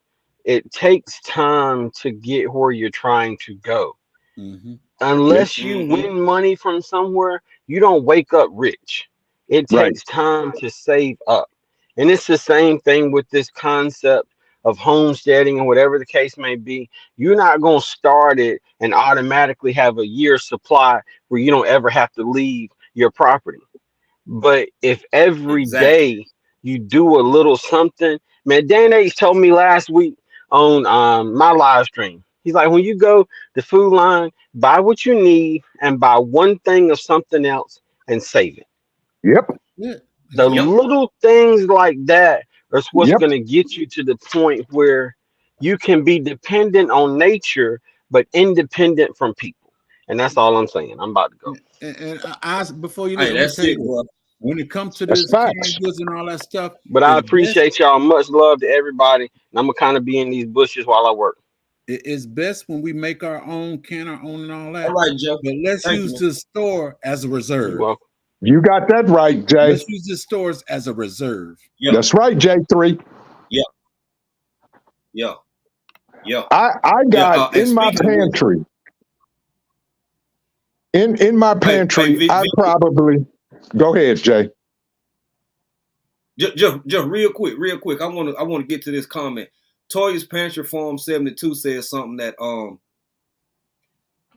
It takes time to get where you're trying to go. Mm-hmm. Yep. Unless you Mhm. win money from somewhere, you don't wake up rich. It Right. takes time to save up. And it's the same thing with this concept of homesteading and whatever the case may be. You're not going to start it and automatically have a year's supply where you don't ever have to leave your property. But if every Exactly. day you do a little something, man, Dan H told me last week on my live stream. He's like, when you go to Food Line, buy what you need and buy one thing of something else and save it. Yep. Yeah. The Yep. little things like that are what's Yep. going to get you to the point where you can be dependent on nature, but independent from people. And that's all I'm saying. I'm about to go. And before you leave, Hey, I'm gonna that's tell you it, this. bro. When it comes to That's this facts. canned goods and all that stuff, But I it's best appreciate y'all. Much love to everybody. And I'm going to kind of be in these bushes while I work. it's best when we make our own, can our own, and all All that. right, Joe. But let's Thank you, use man. the store as a You reserve. welcome. You got that right, Jay. Let's use the stores as a reserve. Yeah. That's right, J3. Yeah. Yeah. Yeah. I Yeah. got And in my speaking of which, pantry, in my hey, pantry, I V, probably go ahead, Jay. just real quick. I want to get to this comment. Toya's Pantry Farm 72 says something that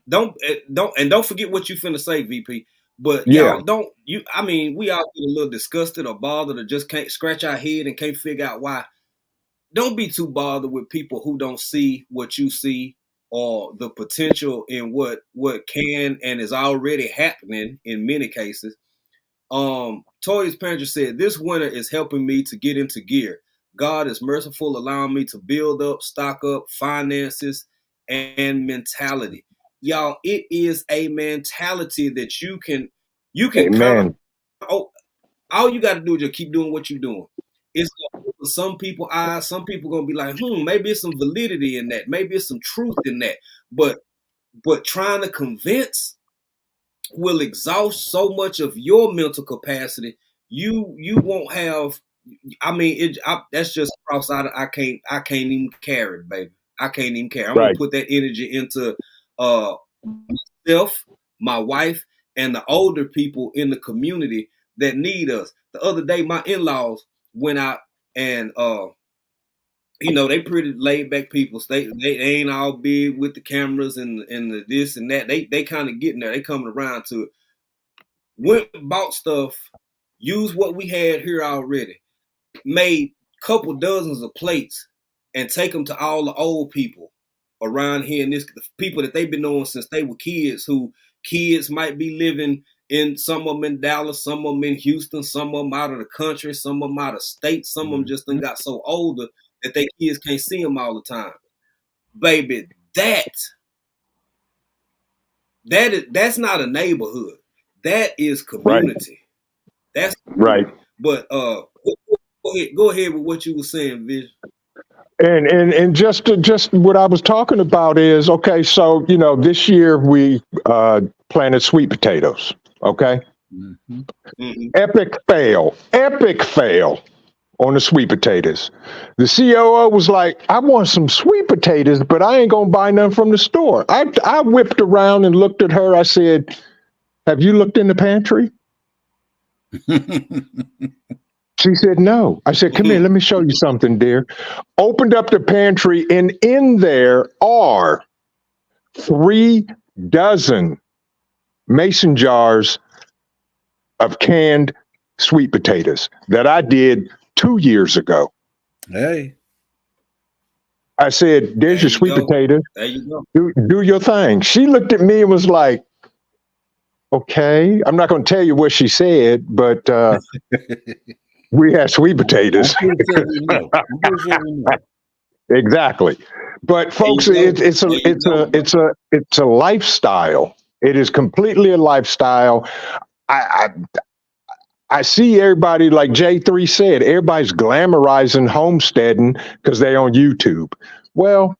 don't forget what you finna say, VP. But Yeah, y'all don't you. I mean, we all get a little disgusted or bothered or just can't scratch our head and can't figure out why. Don't be too bothered with people who don't see what you see or the potential in what can and is already happening in many cases. Toya's Pantry said, this winter is helping me to get into gear. God is merciful, allowing me to build up, stock up finances and mentality. Y'all, it is a mentality that you can count on. amen. Oh, all you got to do is just keep doing what you're doing. It's gonna open some people eyes. Some people gonna be like, maybe it's some validity in that. Maybe it's some truth in that. But trying to convince will exhaust so much of your mental capacity. You won't have. I mean, that's just cross out. I can't even carry it, baby. I can't even carry. I'm gonna Right. put that energy into myself, my wife, and the older people in the community that need us. The other day, my in-laws went out and they pretty laid back people. They ain't all big with the cameras and the this and that. They kind of getting there. They coming around to it. Went bought stuff, used what we had here already, made a couple dozens of plates, and take them to all the old people around here and this the people that they've been knowing since they were kids. Who kids might be living in, some of them in Dallas, some of them in Houston, some of them out of the country, some of them out of state, some of them just done got so older that their kids can't see them all the time. Baby, that's not a neighborhood. That is Right. community. That's Right. but go ahead with what you were saying, Vision. And just what I was talking about is, okay, so this year we planted sweet potatoes. Okay. Mm-hmm. Mm-hmm. Epic fail on the sweet potatoes. The COO was like, I want some sweet potatoes, but I ain't gonna buy none from the store. I whipped around and looked at her. I said, have you looked in the pantry? She said, no. I said, come here, let me show you something, dear. Opened up the pantry, and in there are 3 dozen mason jars of canned sweet potatoes that I did 2 years ago. Hey. I said, there's your sweet potatoes. There you go. Do your thing. She looked at me and was like, okay. I'm not going to tell you what she said, but we had sweet potatoes. I'm pretty sure we know. Exactly. But folks, it's a lifestyle. It is completely a lifestyle. I see everybody, like J3 said, everybody's glamorizing homesteading because they're on YouTube. Well,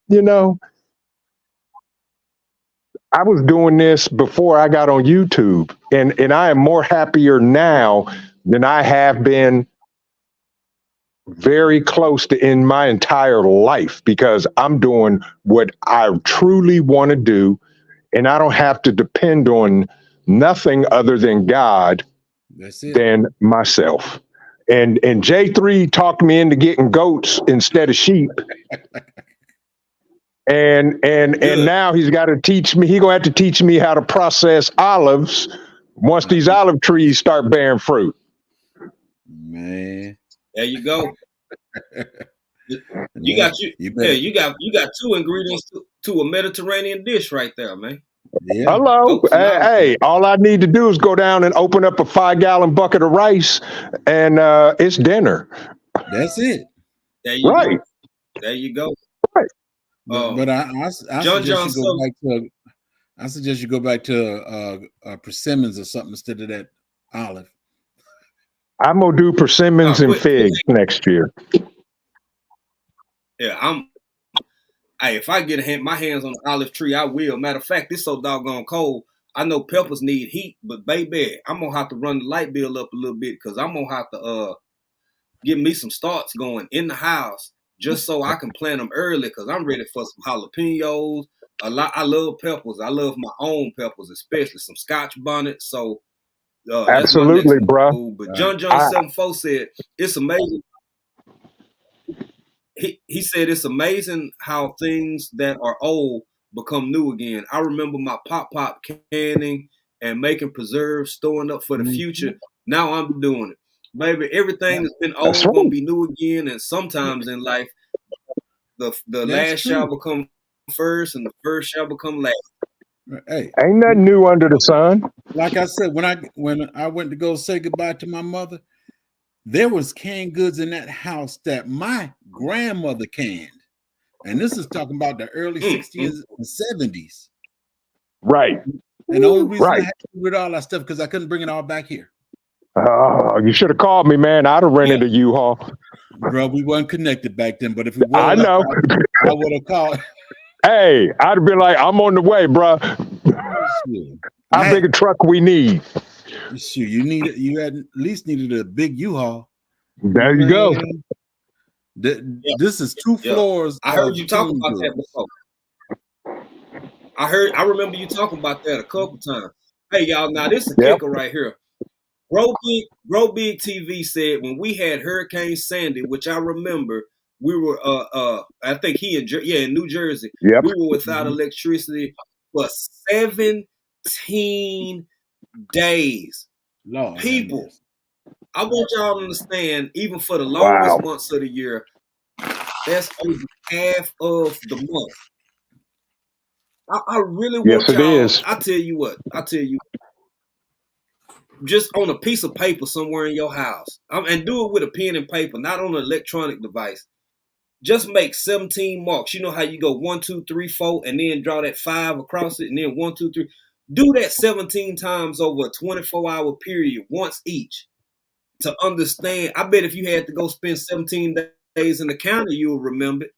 I was doing this before I got on YouTube, and I am more happier now than I have been very close to in my entire life, because I'm doing what I truly want to do, and I don't have to depend on nothing other than God. That's it. Than myself. And J3 talked me into getting goats instead of sheep. And now he's got to teach me. He's gonna have to teach me how to process olives once these olive trees start bearing fruit. Man, there you go. You got 2 ingredients to a Mediterranean dish right there, man. Yeah. Hello. Hey, all I need to do is go down and open up a 5-gallon bucket of rice, and it's dinner. That's it. There you go. There you go. Right. But I suggest you go back to persimmons or something instead of that olive. I'm gonna do persimmons and figs next year. Yeah, Hey, if I get my hands on the olive tree, I will. Matter of fact, it's so doggone cold. I know peppers need heat, but baby, I'm gonna have to run the light bill up a little bit, because I'm gonna have to get me some starts going in the house just so I can plant them early, because I'm ready for some jalapenos. I love peppers. I love my own peppers, especially some Scotch bonnets. So absolutely, bro. But John 74 said it's amazing. He said it's amazing how things that are old become new again. I remember my pop canning and making preserves, storing up for the future. Now I'm doing it. Baby, everything that's been old is gonna be new again. And sometimes in life, the last shall become first, and the first shall become last. Hey, ain't nothing new under the sun. Like I said, when I went to go say goodbye to my mother, there was canned goods in that house that my grandmother canned. And this is talking about the early 60s and 70s. Right. And the only reason I had to get rid of all that stuff because I couldn't bring it all back here. Oh, you should have called me, man. I'd have rented a U-Haul. Bro, we weren't connected back then, but if we were, I know. I would have called. Hey, I'd have been like, I'm on the way, bro. How big a truck we need? Shoot, you had at least needed a big U-Haul. There you go. This is 2 floors. I heard you talking about that before. I remember you talking about that a couple times. Hey, y'all, now this is a kicker right here. Grow Big TV said when we had Hurricane Sandy, which I remember, we were I think in New Jersey. Yep. We were without electricity for 17 days. Lord, people, I want y'all to understand, even for the longest months of the year, that's over half of the month. I really want y'all. I tell you what. Just on a piece of paper somewhere in your house, and do it with a pen and paper, not on an electronic device. Just make 17 marks. You know how you go 1, 2, 3, 4, and then draw that 5 across it, and then 1, 2, 3. Do that 17 times over a 24-hour period, once each. to understand. I bet if you had to go spend 17 days in the county, you'll remember it.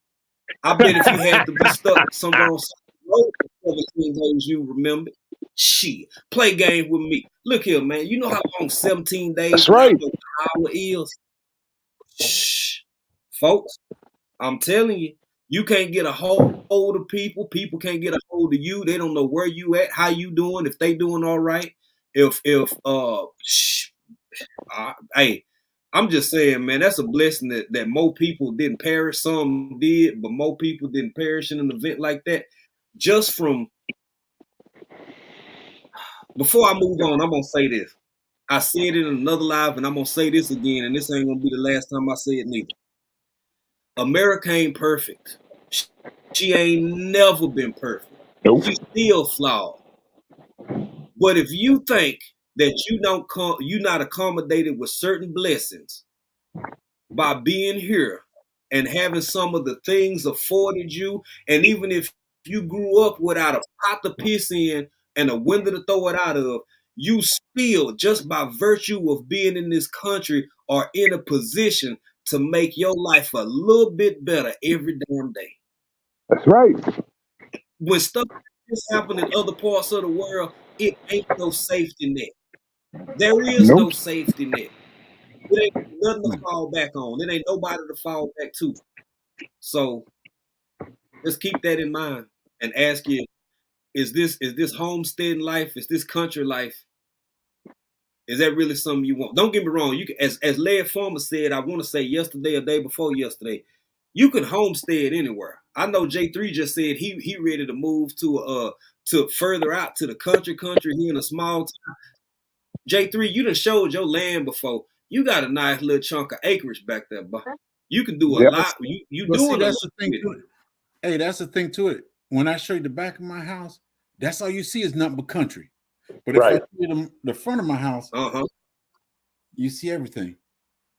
I bet if you had to be stuck somewhere on the road for 17 days, you remember it. Shit, play game with me. Look here, man. You know how long 17 days That's without right. no power is? Shh, folks. I'm telling you, you can't get a hold of people. People can't get a hold of you. They don't know where you at, how you doing, if they doing all right. Hey, I'm just saying, man, that's a blessing that more people didn't perish. Some did, but more people didn't perish in an event like that. Just from before I move on, I'm gonna say this. I said it in another live, and I'm gonna say this again, and this ain't gonna be the last time I say it neither. America ain't perfect. She ain't never been perfect. Nope. She's still flawed. But if you think that you're not accommodated with certain blessings by being here and having some of the things afforded you, and even if you grew up without a pot to piss in and a window to throw it out of, you still, just by virtue of being in this country, are in a position to make your life a little bit better every damn day. That's right. When stuff like this happen in other parts of the world, it ain't no safety net. There is no safety net. It ain't nothing to fall back on. It ain't nobody to fall back to. So let's keep that in mind and ask you, is this homesteading life? Is this country life? Is that really something you want? Don't get me wrong. You can, as Laird Farmer said, I want to say yesterday or day before yesterday, you can homestead anywhere. I know J3 just said he ready to move to further out to the country here in a small town. J3, you done showed your land before. You got a nice little chunk of acreage back there, but you can do a lot. You doing that's the thing to it. Hey, that's the thing to it. When I show you the back of my house, that's all you see is nothing but country. But if I show you the front of my house, you see everything.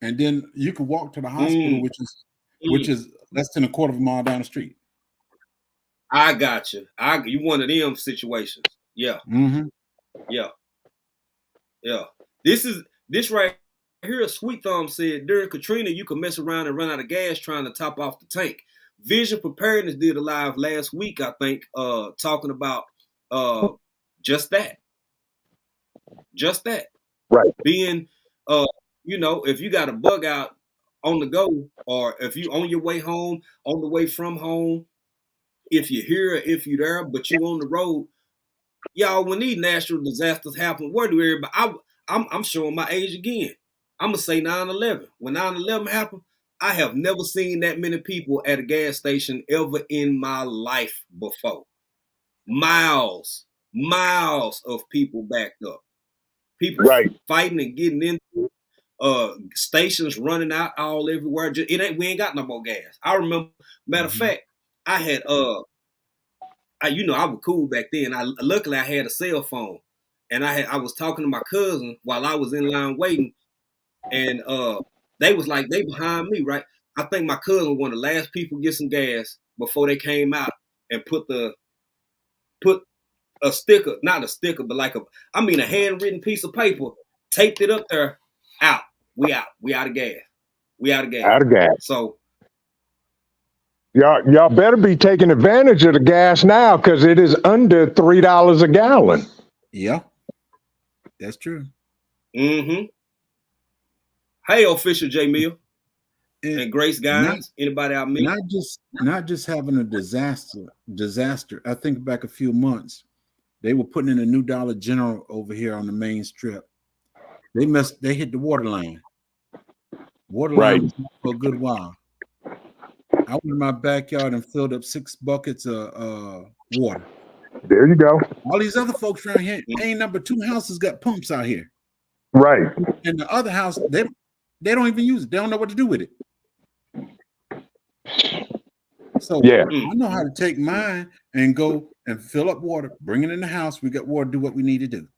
And then you can walk to the hospital, which is less than a quarter of a mile down the street. I got you. You one of them situations. Yeah. Mm-hmm. Yeah. Yeah. This right here, Sweet Thumb said, during Katrina, you could mess around and run out of gas trying to top off the tank. Vision Preparedness did a live last week, I think, talking about just that. Just that. Right. Being, if you got a bug out on the go, or if you on your way home, on the way from home, if you're here, if you're there, but you on the road, y'all, when these natural disasters happen, where do everybody? I'm showing my age again. I'm gonna say 9/11. When 9/11 happened, I have never seen that many people at a gas station ever in my life before. Miles of people backed up. People fighting and getting into stations running out all everywhere. We ain't got no more gas. I remember, matter of fact, I had I was cool back then. Luckily I had a cell phone, and I was talking to my cousin while I was in line waiting, and they behind me, right? I think my cousin was one of the last people to get some gas before they came out and put a sticker, not a sticker, but a handwritten piece of paper, taped it up there. Out. We out of gas. Out of gas. So y'all better be taking advantage of the gas now, because it is under $3 a gallon. Yeah, that's true. Mm-hmm. Hey, official J Mill and Grace guys. Anybody out there? Not just having a disaster. I think back a few months, they were putting in a new Dollar General over here on the main strip. They hit the water line. Water line for a good while. I went in my backyard and filled up 6 buckets of water. There you go. All these other folks around here, ain't number 2 houses got pumps out here. Right. And the other house, they don't even use it. They don't know what to do with it. So I know how to take mine and go and fill up water, bring it in the house. We got water, do what we need to do.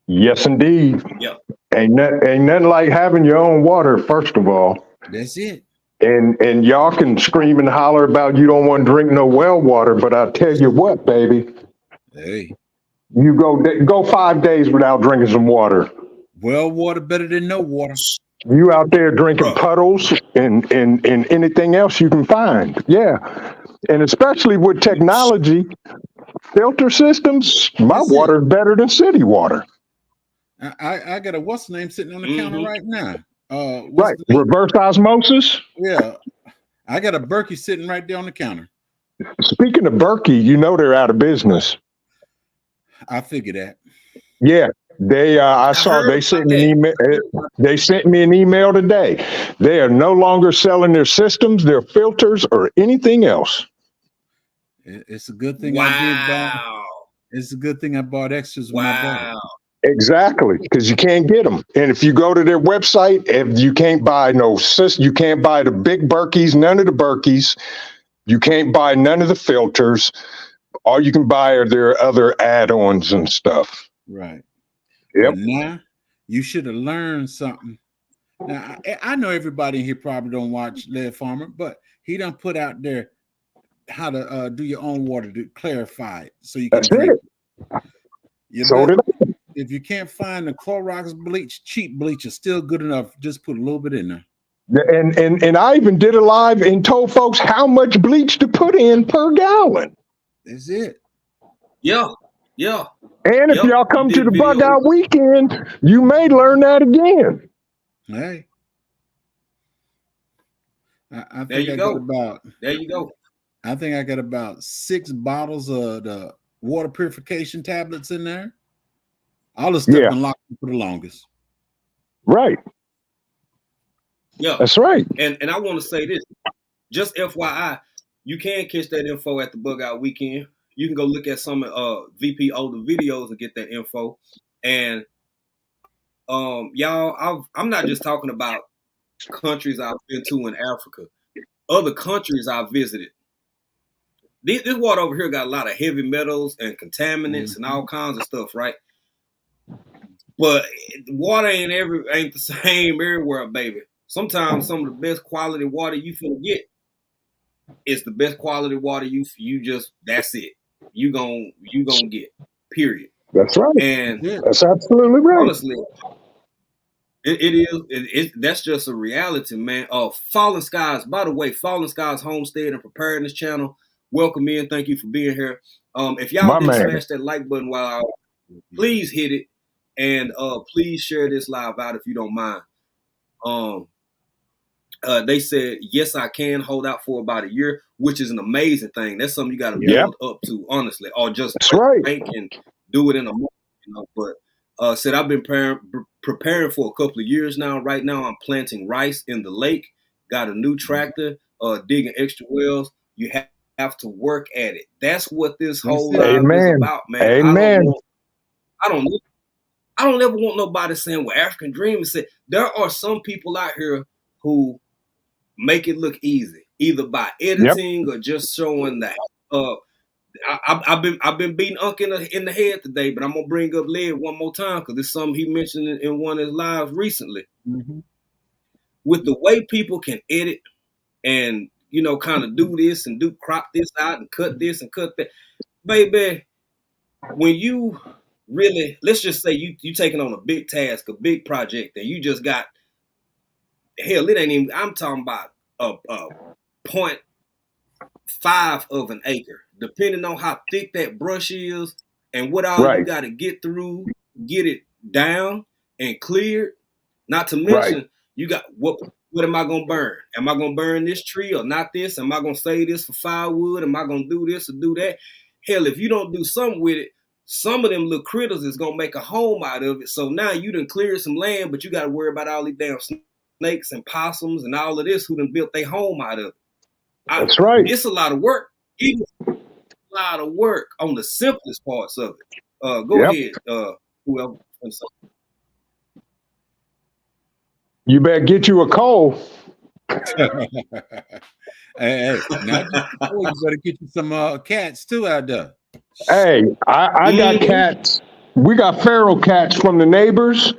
Yes, indeed. Yeah. Ain't nothing like having your own water, first of all. That's it. And y'all can scream and holler about you don't want to drink no well water, but I'll tell you what, baby. Hey. You go 5 days without drinking some water. Well water better than no water. You out there drinking Bruh. puddles and anything else you can find. Yeah. And especially with technology, filter systems, my That's water is better than city water. I got a what's the name sitting on the counter right now. What's Right. the name? Reverse osmosis. Yeah, I got a Berkey sitting right there on the counter. Speaking of Berkey, you know they're out of business. I figured that. Yeah. I saw heard they about sent me that. an email. They sent me an email today. They are no longer selling their systems, their filters, or anything else. It's a good thing I did buy. Wow. It's a good thing I bought extras when I bought it. Wow. Exactly, because you can't get them. And if you go to their website, if you can't buy you can't buy the big Berkeys, none of the Berkeys. You can't buy none of the filters. All you can buy are their other add-ons and stuff. Right. Yep. But now you should have learned something. Now I know everybody in here probably don't watch Lead Farmer, but he done put out there how to do your own water to clarify it so you can That's drink it. You So bet- did I. if you can't find the Clorox bleach, cheap bleach is still good enough. Just put a little bit in there. And I even did a live and told folks how much bleach to put in per gallon. That's it. Yeah. Yeah. And if Yep, y'all come you to did the bug video. out weekend, you may learn that again. Hey, I There think you I go. got about. There you go. I think I got about 6 bottles of the water purification tablets in there. All the stuff Yeah. been locked in for the longest. Right. Yeah. That's right. And I want to say this, just FYI, you can catch that info at the Bug Out Weekend. You can go look at some VP older videos and get that info. And y'all, I'm not just talking about countries I've been to in Africa. Other countries I've visited. This water over here got a lot of heavy metals and contaminants and all kinds of stuff, right? But water ain't the same everywhere, baby. Sometimes some of the best quality water you finna get is the best quality water you just that's it. You gon' get. Period. That's right. And That's absolutely right. honestly, that's just a reality, man. Fallen Skies, by the way, Fallen Skies Homestead and Preparedness channel. Welcome in. Thank you for being here. If y'all My didn't man. smash that like button while I please hit it. And please share this live out if you don't mind. They said, yes, I can hold out for about a year, which is an amazing thing. That's something you got to build up to, honestly, or just That's right. bank and do it in a month. But said I've been preparing for a couple of years now. Right now, I'm planting rice in the lake. Got a new tractor, digging extra wells. You have to work at it. That's what this whole live is about, man. Amen. I don't ever want nobody saying, well, African Dream is said. There are some people out here who make it look easy, either by editing or just showing that. I've been beating Unc in the head today, but I'm gonna bring up Led one more time because it's something he mentioned in one of his lives recently. Mm-hmm. With the way people can edit and kind of do this and crop this out and cut this and cut that, baby. When you really, let's just say you taking on a big task, a big project, and you just got, hell, it ain't even, I'm talking about a 0.5 of an acre, depending on how thick that brush is and what all you got to get through, get it down and cleared. Not to mention, you got, what am I going to burn? Am I going to burn this tree or not this? Am I going to save this for firewood? Am I going to do this or do that? Hell, if you don't do something with it, some of them little critters is going to make a home out of it. So now you done cleared some land, but you got to worry about all these damn snakes and possums and all of this who done built their home out of it. That's right. It's a lot of work. It's a lot of work on the simplest parts of it. Go ahead, whoever. You better get you a coal. Hey, now you better get you some cats too out there. Hey, I got cats. We got feral cats from the neighbors,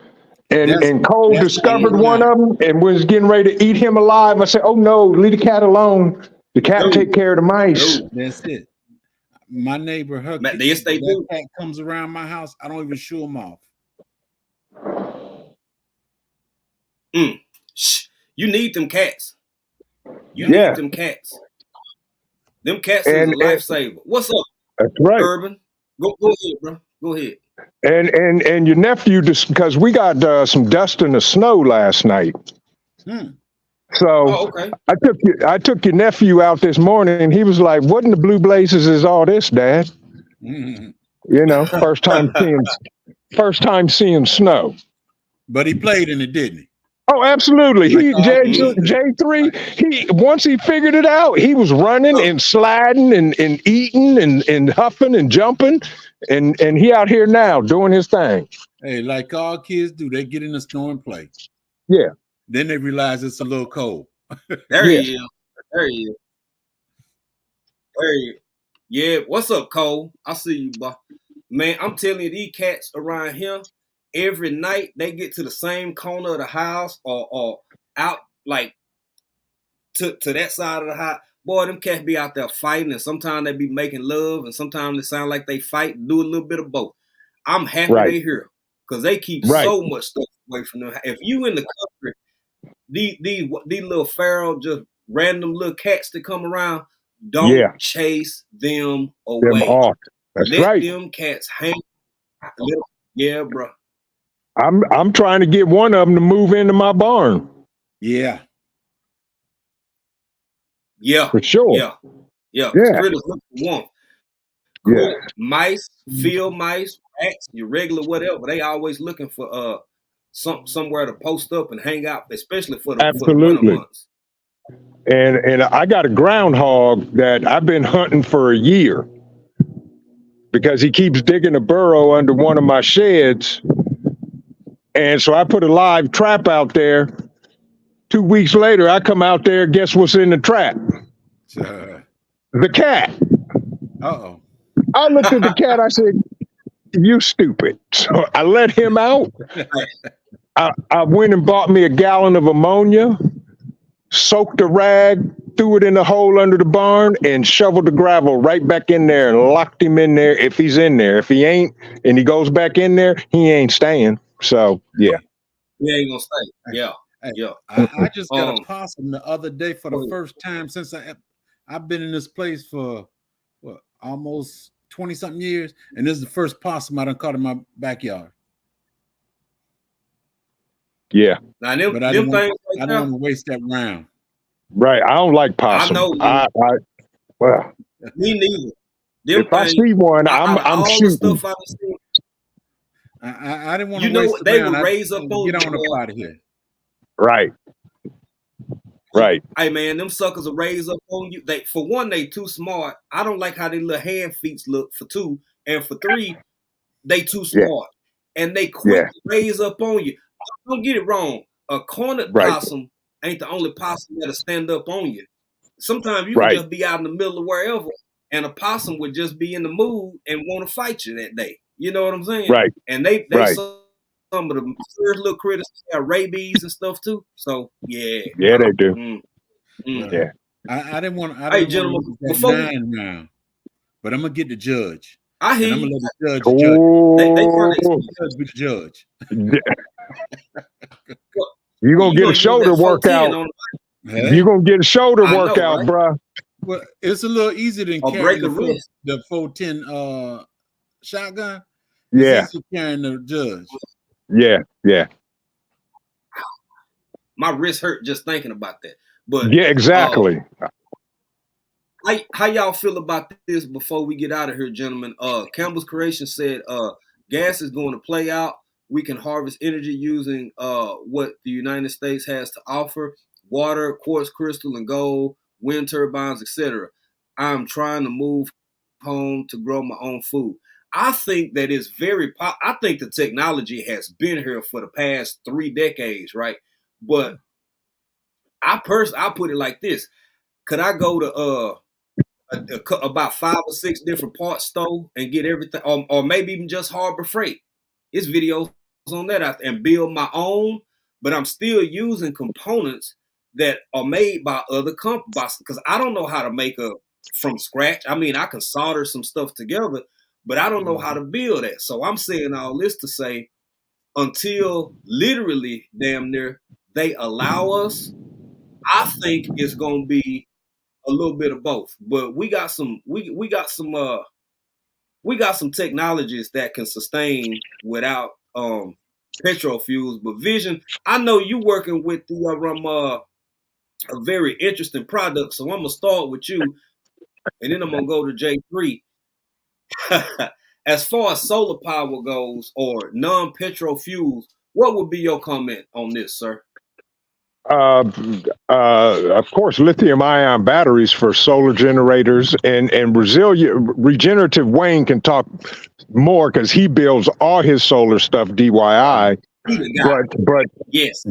and Cole discovered one of them and was getting ready to eat him alive. I said, "Oh no, leave the cat alone. The cat take care of the mice." That's it. My neighbor, her yes, they do. Cat comes around my house. I don't even shoo him off. Shh. You need them cats. You Yeah. need them cats. Them cats is a And lifesaver. What's up, that's right. Urban? Go ahead, bro. Go ahead. And your nephew, just because we got some dust in the snow last night. So Oh, okay. I took your nephew out this morning, and he was like, "What in the blue blazes is all this, Dad?" You know, first time seeing snow. But he played in it, didn't he? Oh, absolutely. Like He all kids do. J3. He once he figured it out, he was running and sliding and eating and huffing and jumping, and he out here now doing his thing. Hey, like all kids do, they get in the snow and play. Yeah. Then they realize it's a little cold. There he is. There he is. There he is. Yeah. What's up, Cole? I see you, boy. Man, I'm telling you, these cats around here, every night they get to the same corner of the house or out like to that side of the house. Boy, them cats be out there fighting, and sometimes they be making love, and sometimes it sound like they fight, do a little bit of both. I'm happy they here because they keep so much stuff away from them. If you in the country, these little feral, just random little cats that come around, don't chase them away. Them off. That's Let them cats hang. Yeah, bro. I'm trying to get one of them to move into my barn. Yeah. Yeah. For sure. Yeah. Critters look for warmth. Yeah. Mice, field mice, rats, your regular whatever. They always looking for somewhere to post up and hang out, especially for the winter months. And I got a groundhog that I've been hunting for a year because he keeps digging a burrow under one of my sheds. And so I put a live trap out there. 2 weeks later, I come out there. Guess what's in the trap? The cat. Uh-oh. I looked at the cat. I said, "You stupid." So I let him out. I went and bought me a gallon of ammonia, soaked a rag, threw it in the hole under the barn, and shoveled the gravel right back in there and locked him in there if he's in there. If he ain't and he goes back in there, he ain't staying. So, yeah. He ain't gonna stay. Yeah. Yeah. I just got a possum the other day for the first time since I've been in this place for almost 20-something years, and this is the first possum I done caught in my backyard. Yeah. Now, but I don't want to waste that round. Right. I don't like possum. I know. Well, me neither. If I see one, I'm shooting. I didn't want to waste the they round. would raise up on get on up out of here. Right. Right. Hey man, them suckers will raise up on you. For one, they too smart. I don't like how their little hand feet look for two, and for three, they too smart. And they quick to raise up on you. Don't get it wrong. A cornered possum ain't the only possum that'll stand up on you. Sometimes you can just be out in the middle of wherever, and a possum would just be in the mood and want to fight you that day. You know what I'm saying? Right. And they some of the first little critters have rabies and stuff too. So yeah. Yeah, they do. Yeah. I didn't want. Hey, gentlemen, before 9 round, but I'm gonna get the judge. I hear I'm you. gonna let the judge judge. They be the judge. You're gonna get a shoulder workout. You're gonna get a shoulder workout, right? Bro. Well, it's a little easier than carrying the 410 shotgun. It's easier carrying the judge. Yeah. My wrist hurt just thinking about that. But yeah, exactly. How y'all feel about this before we get out of here, gentlemen? Campbell's Creation said gas is going to play out. We can harvest energy using what the United States has to offer: water, quartz crystal, and gold, wind turbines, etc. I'm trying to move home to grow my own food. I think that is I think the technology has been here for the past 3 decades, right? But I put it like this: could I go to about 5 or 6 different parts store and get everything, or maybe even just Harbor Freight? It's videos on that out there, and build my own, but I'm still using components that are made by other companies because I don't know how to make from scratch. I mean, I can solder some stuff together, but I don't know how to build that. So I'm saying all this to say, until literally damn near they allow us, I think it's gonna be a little bit of both. But we got some technologies that can sustain without petrol fuels. But Vision, I know you working with a very interesting product, so I'm gonna start with you, and then I'm gonna go to J3. As far as solar power goes or non-petrol fuels, what would be your comment on this, sir? Of course, lithium-ion batteries for solar generators and regenerative. Wayne can talk more because he builds all his solar stuff DIY. But yes,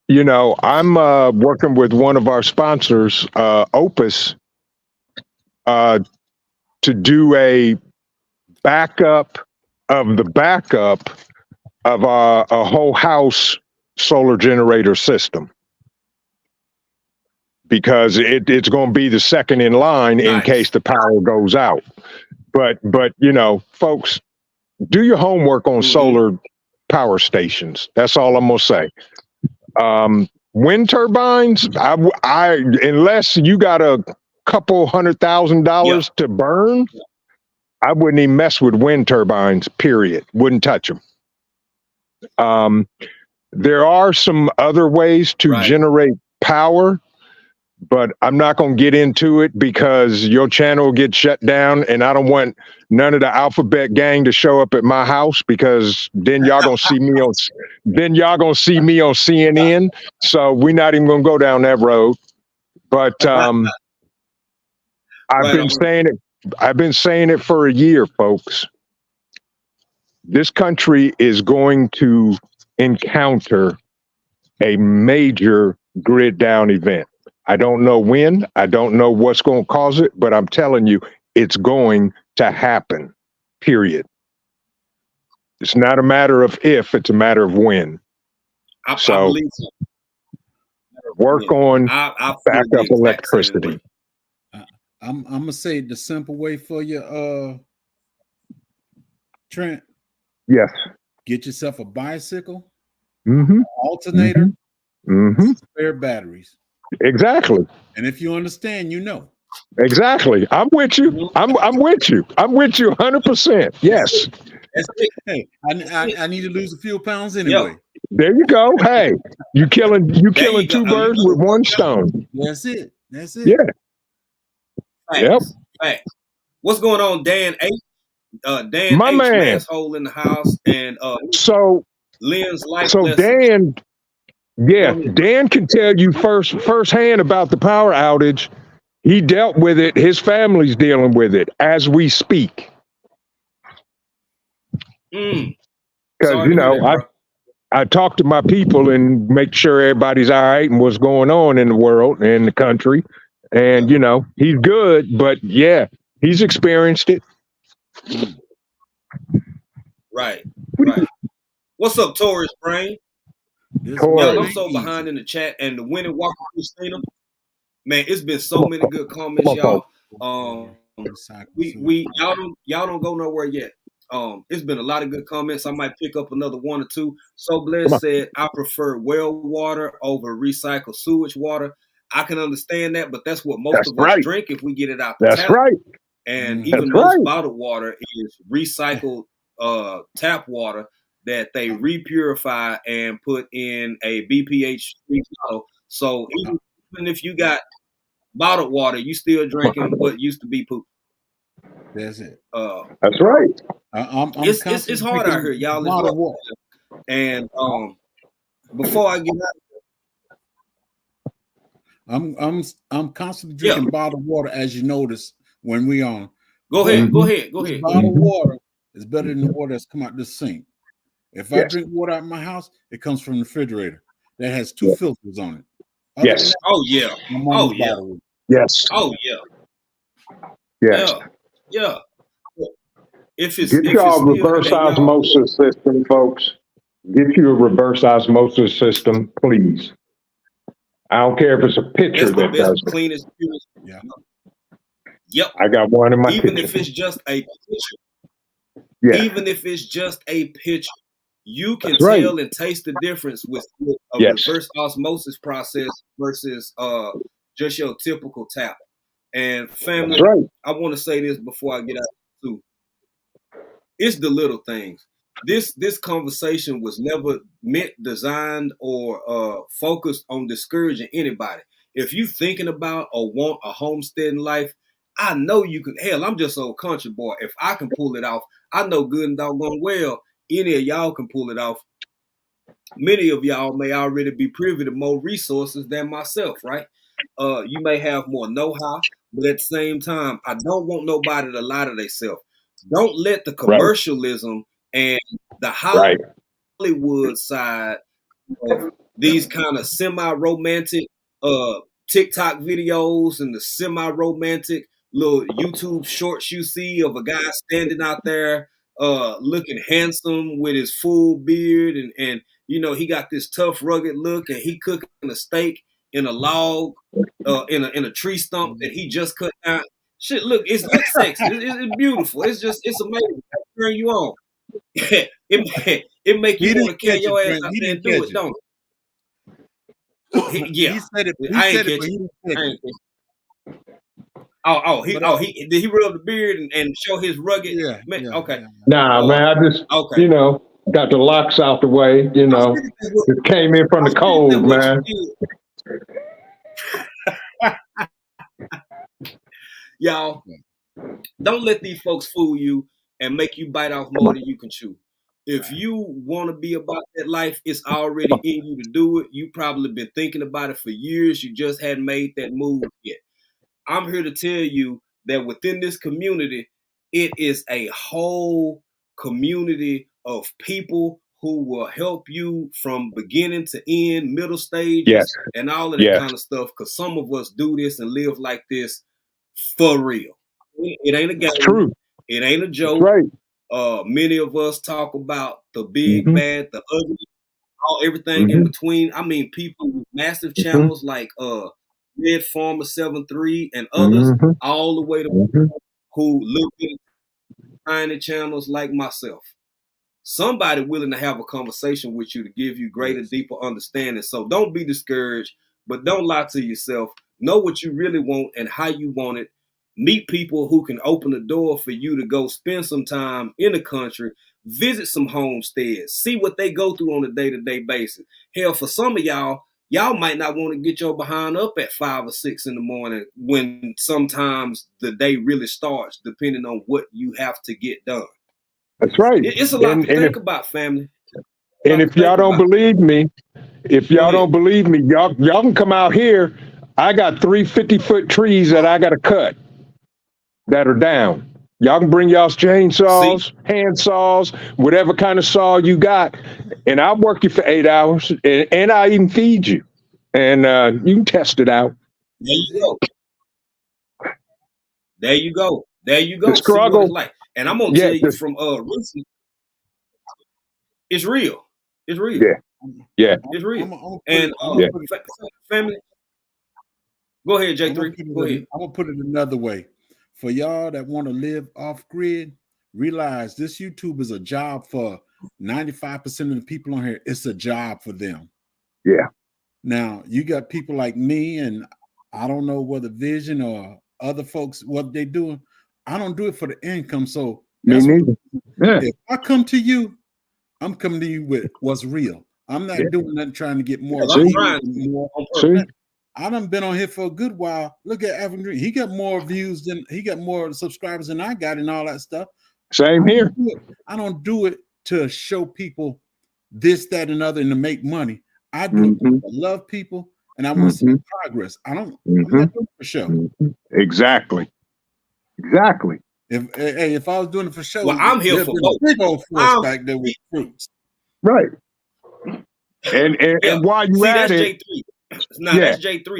you know, I'm working with one of our sponsors, Opus, to do a backup of the backup of a whole house solar generator system, because it's going to be the second in line in case the power goes out. But you know, folks, do your homework on solar power stations. That's all I'm going to say. Wind turbines, I unless you got a couple $100,000 to burn, I wouldn't even mess with wind turbines, period. Wouldn't touch them. There are some other ways to generate power, but I'm not going to get into it because your channel will get shut down, and I don't want none of the alphabet gang to show up at my house, because then y'all going to see me on CNN. So we're not even going to go down that road. But I've been saying it for a year, folks. This country is going to encounter a major grid down event. I don't know when, I don't know what's going to cause it, but I'm telling you, it's going to happen, period. It's not a matter of if, it's a matter of when. I believe so. Work on backup electricity. I'm gonna say it the simple way for you, Trent. Yes. Get yourself a bicycle, alternator, spare batteries. Exactly. And if you understand, you know. Exactly. I'm with you. I'm with you. I'm with you 100%. Yes. Hey, I need to lose a few pounds anyway. There you go. Hey, you killing two birds with one stone. That's it. That's it. Yeah. Thanks. Thanks. What's going on, Dan H? Dan My H, man. Masshole in the house, and so Lynn's life. So lesson. Dan can tell you firsthand about the power outage. He dealt with it. His family's dealing with it as we speak. Because you know, I talk to my people and make sure everybody's all right and what's going on in the world and the country. And you know, he's good, but yeah, he's experienced it. Right. What's up, Taurus Brain? Taurus. I'm so behind in the chat, and the winning Walker Christina. Man, it's been so many good comments, y'all. Y'all don't go nowhere yet. It's been a lot of good comments. I might pick up another one or two. So Bless said, I prefer well water over recycled sewage water. I can understand that, but that's what most of us drink if we get it out the tap. That's right. And even most bottled water is recycled tap water that they repurify and put in a BPH-free bottle. So even if you got bottled water, you still drinking what used to be poop. That's it. That's right. It's hard out here, y'all. And before I get out, I'm constantly drinking bottled water, as you notice when we on. Go ahead. Bottled water is better than the water that's come out the sink. If I drink water out of my house, it comes from the refrigerator that has 2 filters on it. Yes. Yes. Yeah. Get y'all a reverse osmosis system, folks. Get you a reverse osmosis system, please. I don't care if it's a pitcher that does it. Cleanest, purest. Yeah. Yep. I got one in my Even kitchen. if it's just a pitcher. Yeah. Even if it's just a pitcher, you can That's right. tell and taste the difference with a Yes. reverse osmosis process versus just your typical tap. And family, That's right. I want to say this before I get out too. It's the little things. This conversation was never meant, designed, or focused on discouraging anybody. If you thinking about or want a homesteading life, I know you can. Hell, I'm just old country boy. If I can pull it off, I know good and doggone well any of y'all can pull it off. Many of y'all may already be privy to more resources than myself, right? You may have more know-how, but at the same time, I don't want nobody to lie to themselves. Don't let the Right. commercialism and the Right. Hollywood side of these kind of semi-romantic TikTok videos and the semi-romantic little YouTube shorts you see of a guy standing out there looking handsome with his full beard and you know he got this tough rugged look and he cooking a steak in a log in a tree stump that he just cut down. Shit, look, it looks sexy. It's beautiful. It's amazing. It'll turn you on. it make you want to carry your ass out there and do it, don't it? Yeah, He said it. He I ain't said it, catch but it. he didn't I catch ain't it. catch it. But He did he rub the beard and show his rugged yeah, man? yeah, Okay, yeah. Nah, man, I just, okay. you know, got the locks out the way, you I know. figured that what, It came in from I the figured that cold, what man. you did. Y'all, don't let these folks fool you and make you bite off more than you can chew. If you want to be about that life, it's already in you to do it. You probably been thinking about it for years. You just hadn't made that move yet. I'm here to tell you that within this community, it is a whole community of people who will help you from beginning to end, middle Yes. stages, and all of that Yes. kind of stuff. Because some of us do this and live like this for real. It ain't a It's game. true. It ain't a That's joke. right. Many of us talk about the big, Mm-hmm. bad, the ugly, everything in Mm-hmm. between. I mean, people with massive Mm-hmm. channels like Red Farmer 7-3 and others, Mm-hmm. all the way to Mm-hmm. who look at tiny channels like myself. Somebody willing to have a conversation with you to give you greater, Yes. deeper understanding. So don't be discouraged, but don't lie to yourself. Know what you really want and how you want it. Meet people who can open the door for you to go spend some time in the country, visit some homesteads, see what they go through on a day-to-day basis. Hell, for some of y'all might not want to get your behind up at 5 or 6 in the morning when sometimes the day really starts, depending on what you have to get done. That's right. It's a lot And to and if think about, family. A and lot to if y'all think don't about. believe me, if Go y'all ahead. don't believe me, y'all can come out here. I got 3 50-foot trees that I got to cut that are down. Y'all can bring y'all's See, chainsaws, hand saws, whatever kind of saw you got, and I'll work you for 8 hours, and I even feed you, and you can test it out. there you See? go. There you go. There you The go. See what it's struggle, like. And I'm gonna yeah, tell you from recent, it's real. It's real. yeah, yeah, It's real. I'm gonna put And it. I'm yeah. gonna put it. family, go ahead, I'm gonna J3. put Go it. ahead. I'm gonna put it another way. For y'all that want to live off grid, realize this YouTube is a job for 95% of the people on here. It's a job for them. Yeah. Now you got people like me, and I don't know whether Vision or other folks what they doing. I don't do it for the income. So Me that's what. neither. Yeah, If I come to you, I'm coming to you with what's real. I'm not yeah. doing nothing trying to get more Well, I'm See, views trying and to more. on purpose. see, I done been on here for a good while. Look at African Green. He got more views than he got more subscribers than I got and all that stuff. same here. I don't do it to show people this, that, and other and to make money. I do it Mm-hmm. because I love people and I want to Mm-hmm. see progress. I'm Mm-hmm. not doing it for show. Mm-hmm. Exactly. Exactly. If I was doing it for show, Well, I'm here there'd for be a both. big old force I'm back there with fruits. Right. And yeah. while you See, at that's it, J3. Nah, yeah, that's J3.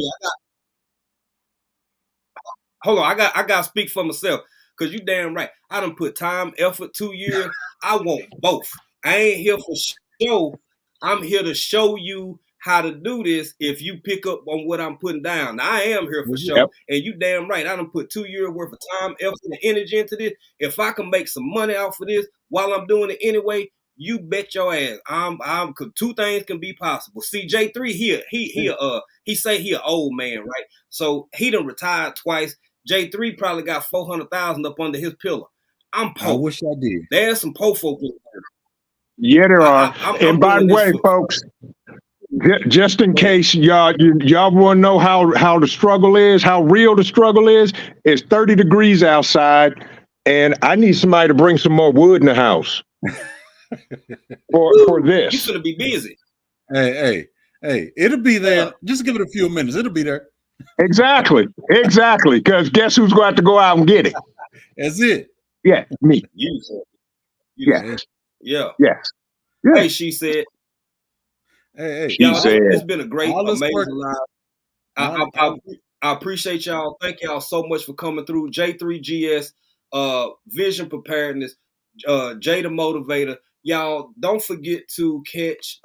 Hold on, I gotta speak for myself. Cause you damn right. I done put time, effort, 2 years. I want both. I ain't here for show. I'm here to show you how to do this if you pick up on what I'm putting down. Now, I am here for show. yep, And you damn right. I done put 2 years worth of time, effort, and energy into this. If I can make some money off of this while I'm doing it anyway, you bet your ass. Cause two things can be possible. See, J3 he say he an old man, right? So he done retired twice. J3 probably got 400,000 up under his pillow. I'm I poor. wish I did. There's some poor folk in there. Yeah, there are. I'm By the doing this way, for- folks, just in case y'all want to know how the struggle is, how real the struggle is, it's 30 degrees outside, and I need somebody to bring some more wood in the house for You this. gonna be busy. Hey, it'll be there. Just give it a few minutes. It'll be there. Exactly. Because guess who's going to have to go out and get it? That's it. Yeah, me. You. Yes. Yeah. Yes. Yeah. Hey, she said. Hey. She Y'all, said. it's been a great, All this amazing work- live. I appreciate y'all. Thank y'all so much for coming through. J3GS, Vision Preparedness, Jay the Motivator. Y'all, don't forget to catch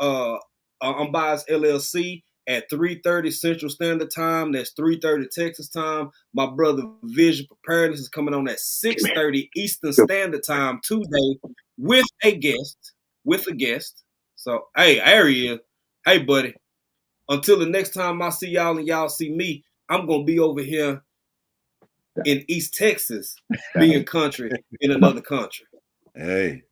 Unbiased LLC at 3:30 Central Standard Time. That's 3:30 Texas time. My brother Vision Preparedness is coming on at 6:30 Eastern Standard Time today with a guest. So, hey, there he is. Hey, buddy. Until the next time I see y'all and y'all see me, I'm going to be over here in East Texas being country in another country. Hey.